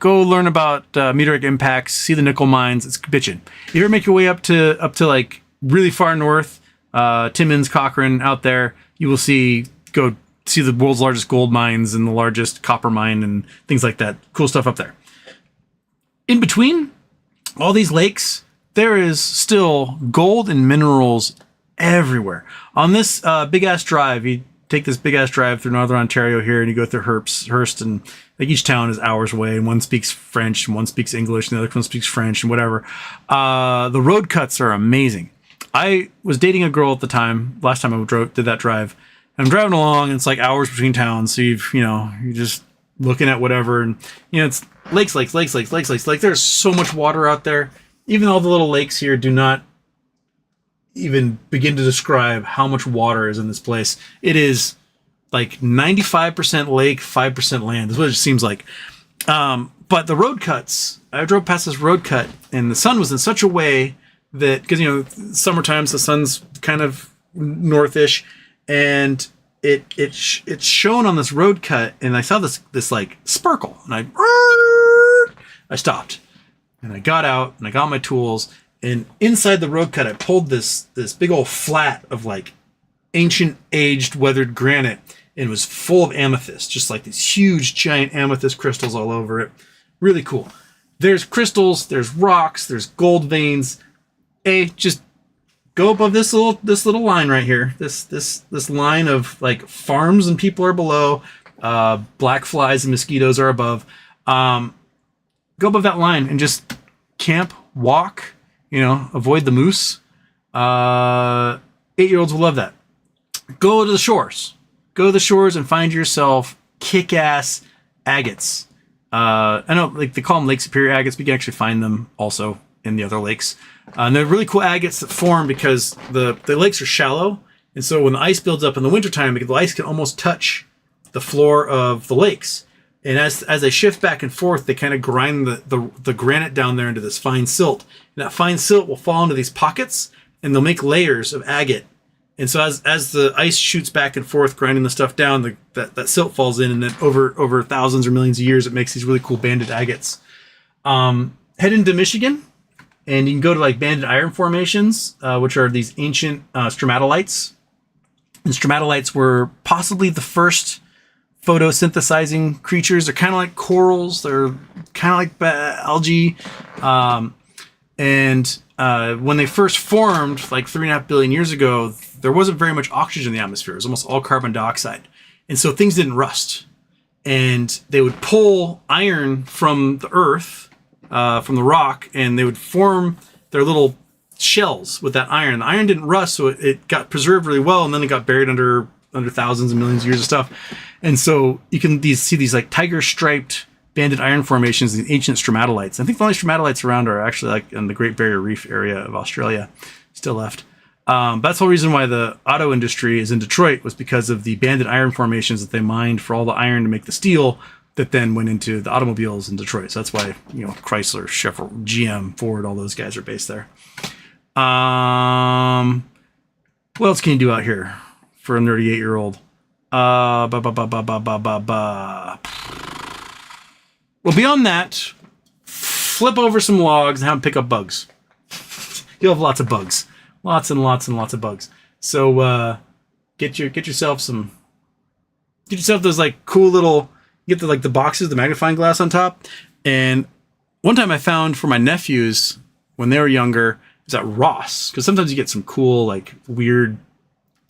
learn about meteoric impacts, see the nickel mines. It's bitchin'. If you ever make your way up to like really far north, Timmins, Cochrane, out there, you will go see the world's largest gold mines and the largest copper mine and things like that. Cool stuff up there. In between all these lakes, there is still gold and minerals everywhere. On this big-ass drive, you take this big-ass drive through Northern Ontario here, and you go through Hearst, and like each town is hours away, and one speaks French, and one speaks English, and the other one speaks French, and whatever. The road cuts are amazing. I was dating a girl at the time, last time I did that drive, and I'm driving along, and it's like hours between towns, so you're just looking at whatever, and it's lakes. Like there's so much water out there. Even all the little lakes here do not even begin to describe how much water is in this place. It is like 95% lake, 5% land. That's what it seems like. But the road cuts, I drove past this road cut, and the sun was in such a way that, because summertime, the sun's kind of northish, and it's shown on this road cut, and I saw this like sparkle, and I stopped, and I got out, and I got my tools, and inside the road cut, I pulled this big old flat of like ancient, aged, weathered granite, and it was full of amethyst, just like these huge, giant amethyst crystals all over it. Really cool. There's crystals, there's rocks, there's gold veins. Just go above this little line right here. This line of like farms and people are below. Black flies and mosquitoes are above. Go above that line and just camp, walk, avoid the moose. 8-year-olds will love that. Go to the shores. Go to the shores and find yourself kick-ass agates. I know, like, they call them Lake Superior agates, but you can actually find them also in the other lakes. And they're really cool agates that form because the lakes are shallow. And so when the ice builds up in the wintertime, the ice can almost touch the floor of the lakes. And as they shift back and forth, they kind of grind the granite down there into this fine silt. And that fine silt will fall into these pockets, and they'll make layers of agate. And so as the ice shoots back and forth, grinding the stuff down, that silt falls in, and then over thousands or millions of years, it makes these really cool banded agates. Head into Michigan, and you can go to like banded iron formations, which are these ancient stromatolites. And stromatolites were possibly the first photosynthesizing creatures. They're kind of like corals. They're kind of like algae. And when they first formed, like 3.5 billion years ago, there wasn't very much oxygen in the atmosphere. It was almost all carbon dioxide. And so things didn't rust. And they would pull iron from the earth, from the rock, and they would form their little shells with that iron. The iron didn't rust, so it got preserved really well, and then it got buried under thousands and millions of years of stuff. And so you can see these like tiger-striped banded iron formations, these ancient stromatolites. I think the only stromatolites around are actually like in the Great Barrier Reef area of Australia, still left. That's the whole reason why the auto industry is in Detroit, was because of the banded iron formations that they mined for all the iron to make the steel that then went into the automobiles in Detroit. So that's why, Chrysler, Chevrolet, GM, Ford, all those guys are based there. What else can you do out here for a nerdy 8-year-old? Well, beyond that, flip over some logs and have them pick up bugs. You'll have lots of bugs. Lots and lots and lots of bugs. So get yourself those like cool little, get the boxes, the magnifying glass on top. And one time I found for my nephews when they were younger, it was at Ross, because sometimes you get some cool like weird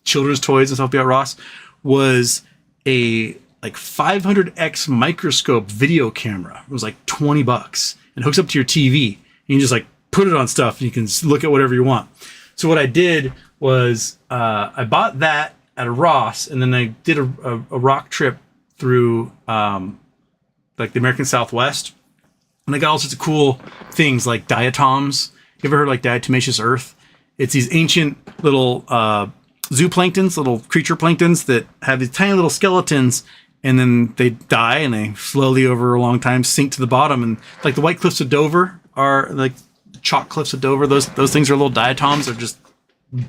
children's toys and stuff at Ross, was a like 500x microscope video camera. It was like $20 and hooks up to your TV. And you can just like put it on stuff and you can look at whatever you want. So what I did was I bought that at a Ross, and then I did a rock trip through like the American Southwest, and I got all sorts of cool things like diatoms. You ever heard of like diatomaceous earth? It's these ancient little zooplanktons, little creature planktons that have these tiny little skeletons, and then they die and they slowly over a long time sink to the bottom. And like the White Cliffs of Dover are like chalk cliffs of Dover. Those things are little diatoms. They're just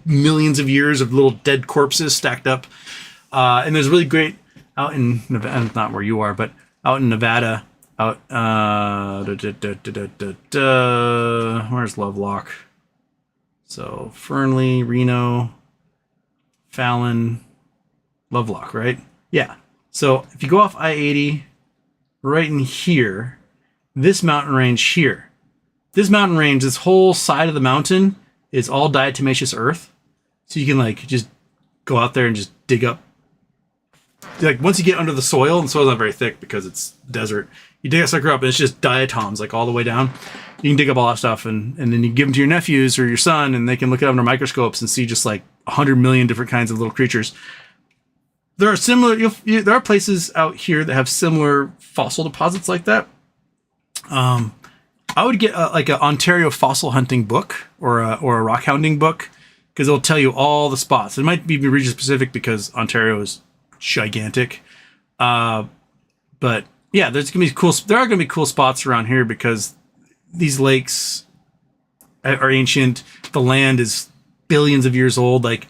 millions of years of little dead corpses stacked up. And there's really great out in Nevada, not where you are, but out in Nevada, where's Lovelock? So Fernley, Reno, Fallon, Lovelock, right? Yeah. So if you go off I-80 right in here, this mountain range here, this whole side of the mountain is all diatomaceous earth. So you can like just go out there and just dig up. Like once you get under the soil, and the soil's not very thick because it's desert, you dig that sucker up and it's just diatoms like all the way down. You can dig up all that stuff and then you give them to your nephews or your son, and they can look it up under microscopes and see just like 100 million different kinds of little creatures. There are similar, there are places out here that have similar fossil deposits like that. I would get like an Ontario fossil hunting book or a rock hounding book, because it'll tell you all the spots. It might be region specific because Ontario is gigantic. But yeah, there are going to be cool spots around here because these lakes are ancient. The land is billions of years old. Like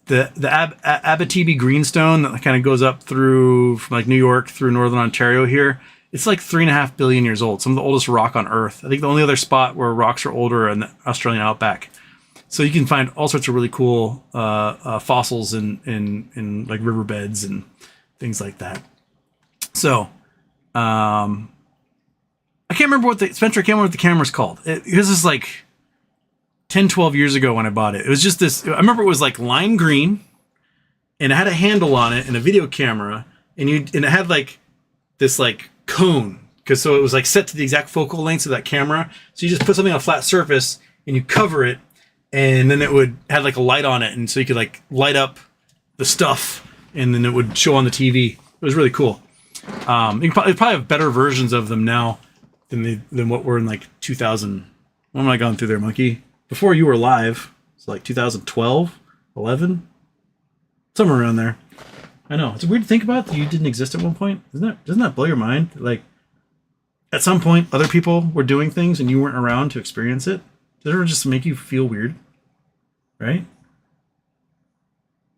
the Abitibi greenstone that kind of goes up through from like New York through northern Ontario here. It's like 3.5 billion years old. Some of the oldest rock on Earth. I think the only other spot where rocks are older are in the Australian outback. So you can find all sorts of really cool fossils in like riverbeds and things like that. So I can't remember Spencer, I can't remember what the camera's called. This is like 10, 12 years ago when I bought it. It was just this, I remember it was like lime green and it had a handle on it and a video camera and it had like this like cone. Because so it was like set to the exact focal length of that camera. So you just put something on a flat surface and you cover it, and then it would have like a light on it, and so you could like light up the stuff, and then it would show on the TV. It was really cool. You probably have better versions of them now than what were in like 2000. When am I going through there, Monkey? Before you were alive, it's like 2012, 11, somewhere around there. I know it's weird to think about that you didn't exist at one point. Doesn't that blow your mind? Like, at some point, other people were doing things and you weren't around to experience it. Does it just make you feel weird? Right?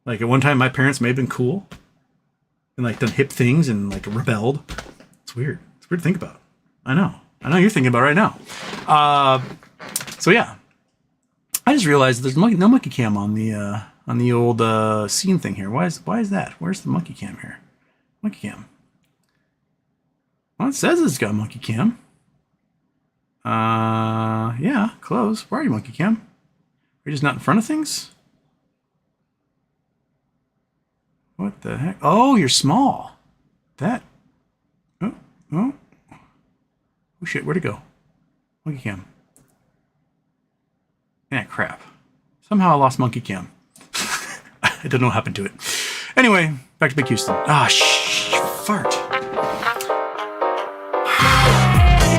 Like, at one time, my parents may have been cool and, like, done hip things and, like, rebelled. It's weird. It's weird to think about. I know you're thinking about it right now. So, yeah. I just realized there's no monkey cam on the old scene thing here. Why is that? Where's the monkey cam here? Monkey cam. Well, it says it's got monkey cam. Yeah, close. Where are you, monkey cam? Are you just not in front of things? What the heck? Oh, you're small. Oh shit, where'd it go? Monkey cam. Yeah, crap. Somehow I lost monkey cam. I don't know what happened to it. Anyway, back to Big Houston. Fart.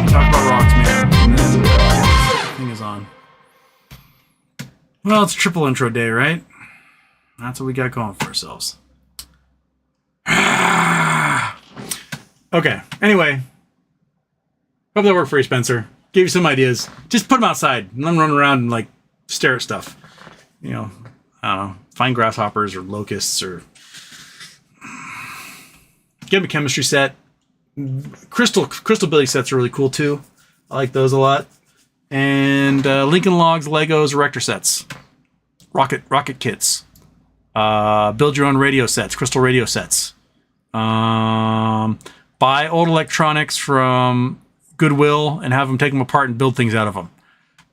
Talk about rocks, man. And then the thing is on. Well, it's triple intro day, right? That's what we got going for ourselves. Okay. Anyway, hope that worked for you, Spencer. Gave you some ideas. Just put them outside and let them run around and like stare at stuff. You know, I don't know, find grasshoppers or locusts or get them a chemistry set. Crystal Billy sets are really cool too. I like those a lot. And Lincoln Logs, Legos, Erector sets, rocket kits, build your own radio sets, crystal radio sets. Buy old electronics from Goodwill and have them take them apart and build things out of them.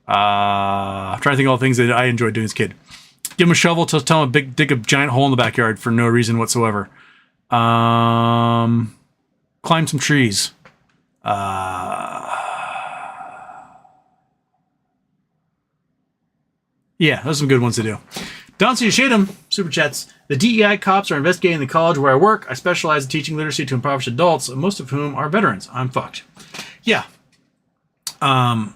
I'm trying to think of all the things that I enjoyed doing as a kid. Give them a shovel, tell them dig a giant hole in the backyard for no reason whatsoever. Climb some trees. Yeah, those are some good ones to do. Don C. Shadem, super chats. The DEI cops are investigating the college where I work. I specialize in teaching literacy to impoverished adults, most of whom are veterans. I'm fucked. Yeah. One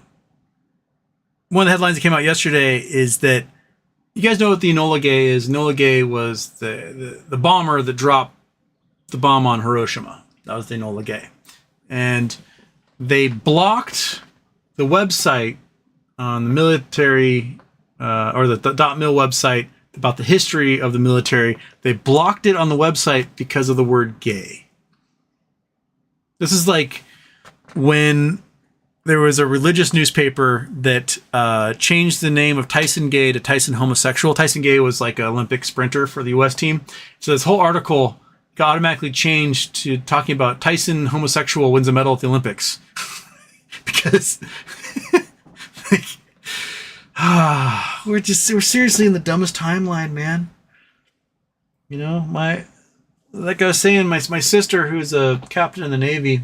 of the headlines that came out yesterday is that you guys know what the Enola Gay is. Enola Gay was the bomber that dropped the bomb on Hiroshima. That was the Enola Gay. And they blocked the website on the military, or the .mil website about the history of the military. They blocked it on the website because of the word gay. This is like when there was a religious newspaper that changed the name of Tyson Gay to Tyson Homosexual. Tyson Gay was like an Olympic sprinter for the U.S. team. So this whole article got automatically changed to talking about Tyson Homosexual wins a medal at the Olympics. Because like, we're seriously in the dumbest timeline, man. You know, like I was saying, my sister, who's a captain in the Navy,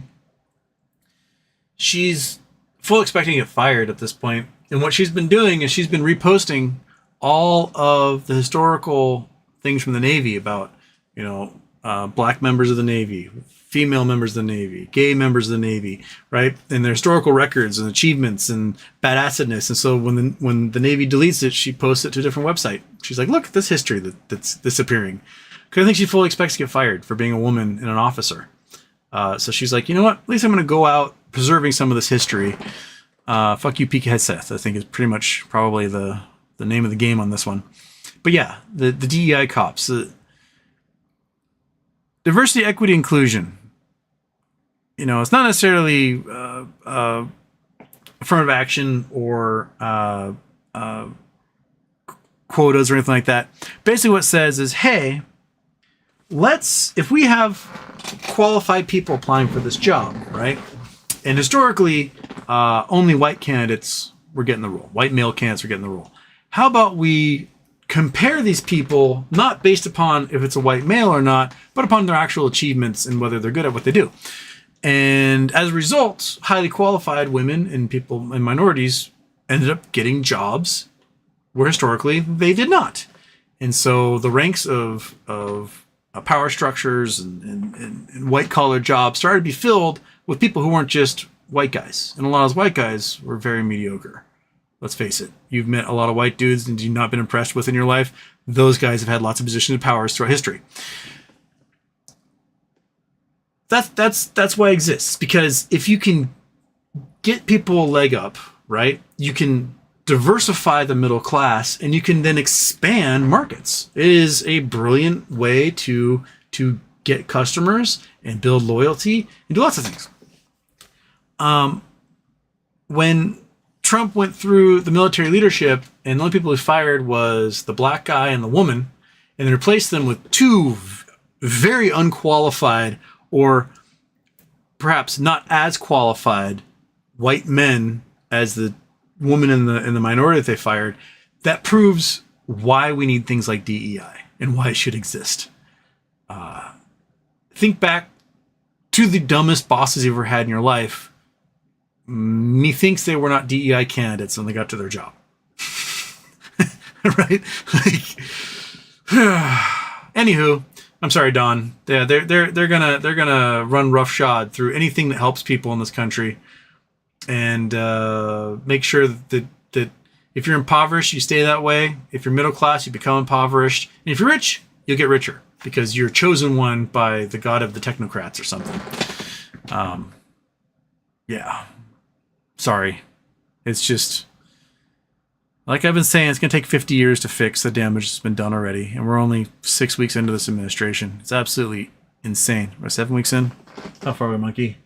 she's full expecting to get fired at this point. And what she's been doing is she's been reposting all of the historical things from the Navy about, you know, black members of the Navy, female members of the Navy, gay members of the Navy, right? And their historical records and achievements and badassedness. And so when the Navy deletes it, she posts it to a different website. She's like, look at this history that's disappearing. Because I think she fully expects to get fired for being a woman and an officer. So she's like, you know what? At least I'm going to go out preserving some of this history. Fuck you, Pika Hedseth, I think is pretty much probably the name of the game on this one. But yeah, the DEI cops. Diversity, equity, inclusion. You know, it's not necessarily affirmative action or quotas or anything like that. Basically what it says is, hey, if we have qualified people applying for this job, right? And historically, only white candidates were getting the role. White male candidates were getting the role. How about we compare these people not based upon if it's a white male or not, but upon their actual achievements and whether they're good at what they do. And as a result, highly qualified women and people and minorities ended up getting jobs where historically they did not. And so the ranks of power structures and white collar jobs started to be filled with people who weren't just white guys. And a lot of those white guys were very mediocre. Let's face it. You've met a lot of white dudes and you've not been impressed with in your life. Those guys have had lots of positions of powers throughout history. That's why it exists. Because if you can get people a leg up, right, you can diversify the middle class and you can then expand markets. It is a brilliant way to get customers and build loyalty and do lots of things. When Trump went through the military leadership and the only people he fired was the black guy and the woman, and they replaced them with two very unqualified or perhaps not as qualified white men as the woman in the minority that they fired, that proves why we need things like DEI and why it should exist. Think back to the dumbest bosses you've ever had in your life. Methinks they were not DEI candidates when they got to their job. Right? Anywho, I'm sorry, Don. Yeah, they're gonna run roughshod through anything that helps people in this country, and make sure that if you're impoverished, you stay that way. If you're middle class, you become impoverished, and if you're rich, you'll get richer because you're chosen one by the god of the technocrats or something. Yeah. Sorry. It's just, like I've been saying, it's going to take 50 years to fix the damage that's been done already. And we're only 6 weeks into this administration. It's absolutely insane. We're 7 weeks in? How far away, monkey?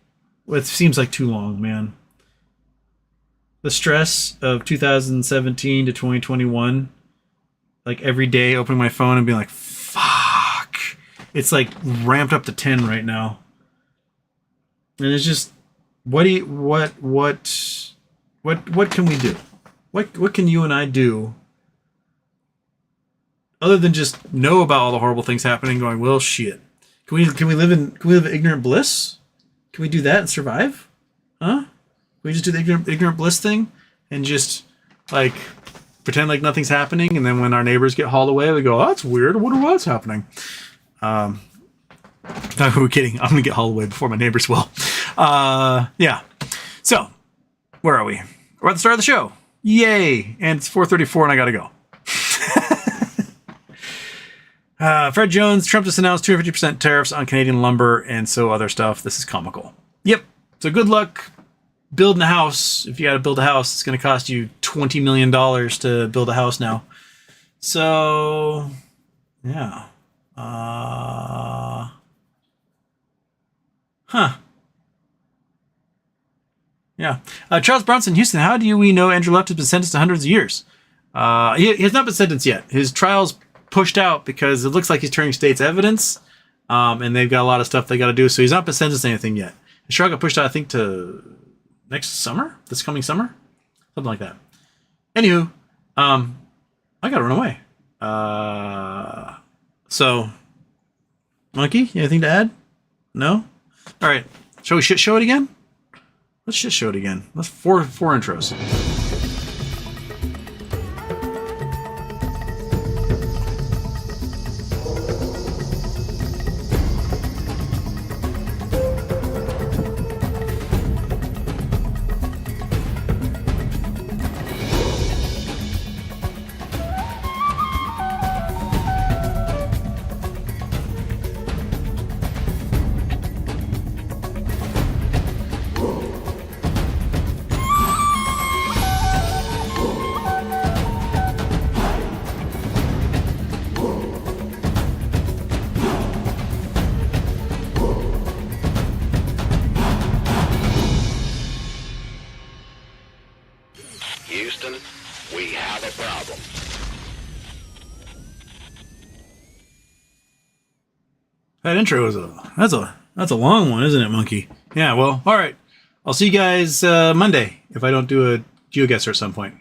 Well, it seems like too long, man. The stress of 2017 to 2021, like every day opening my phone and being like, fuck. It's like ramped up to 10 right now. And it's just, what can we do? What can you and I do other than just know about all the horrible things happening, going, well, shit. Can we live in ignorant bliss? Can we do that and survive? Huh? Can we just do the ignorant bliss thing and just like pretend like nothing's happening, and then when our neighbors get hauled away, we go, oh, that's weird. I wonder what's happening. No, we're kidding. I'm gonna get hauled away before my neighbors will. Yeah. So, where are we? We're at the start of the show. Yay! And it's 4:34 and I gotta go. Fred Jones, Trump just announced 250% tariffs on Canadian lumber and so other stuff. This is comical. Yep. So good luck building a house. If you gotta build a house, it's gonna cost you $20 million to build a house now. So, yeah. Yeah. Charles Bronson, Houston, how do we know Andrew Luck has been sentenced to hundreds of years? He has not been sentenced yet. His trial's pushed out because it looks like he's turning state's evidence, and they've got a lot of stuff they got to do, so he's not been sentenced to anything yet. His trial got pushed out, I think, to next summer? This coming summer? Something like that. Anywho, I gotta run away. So, Monkey, anything to add? No? Alright, shall we shit show it again? Let's shit show it again. Let's four intros. Houston, we have a problem. That intro is that's a long one, isn't it, Monkey? Yeah, well, all right. I'll see you guys Monday if I don't do a GeoGuessr at some point.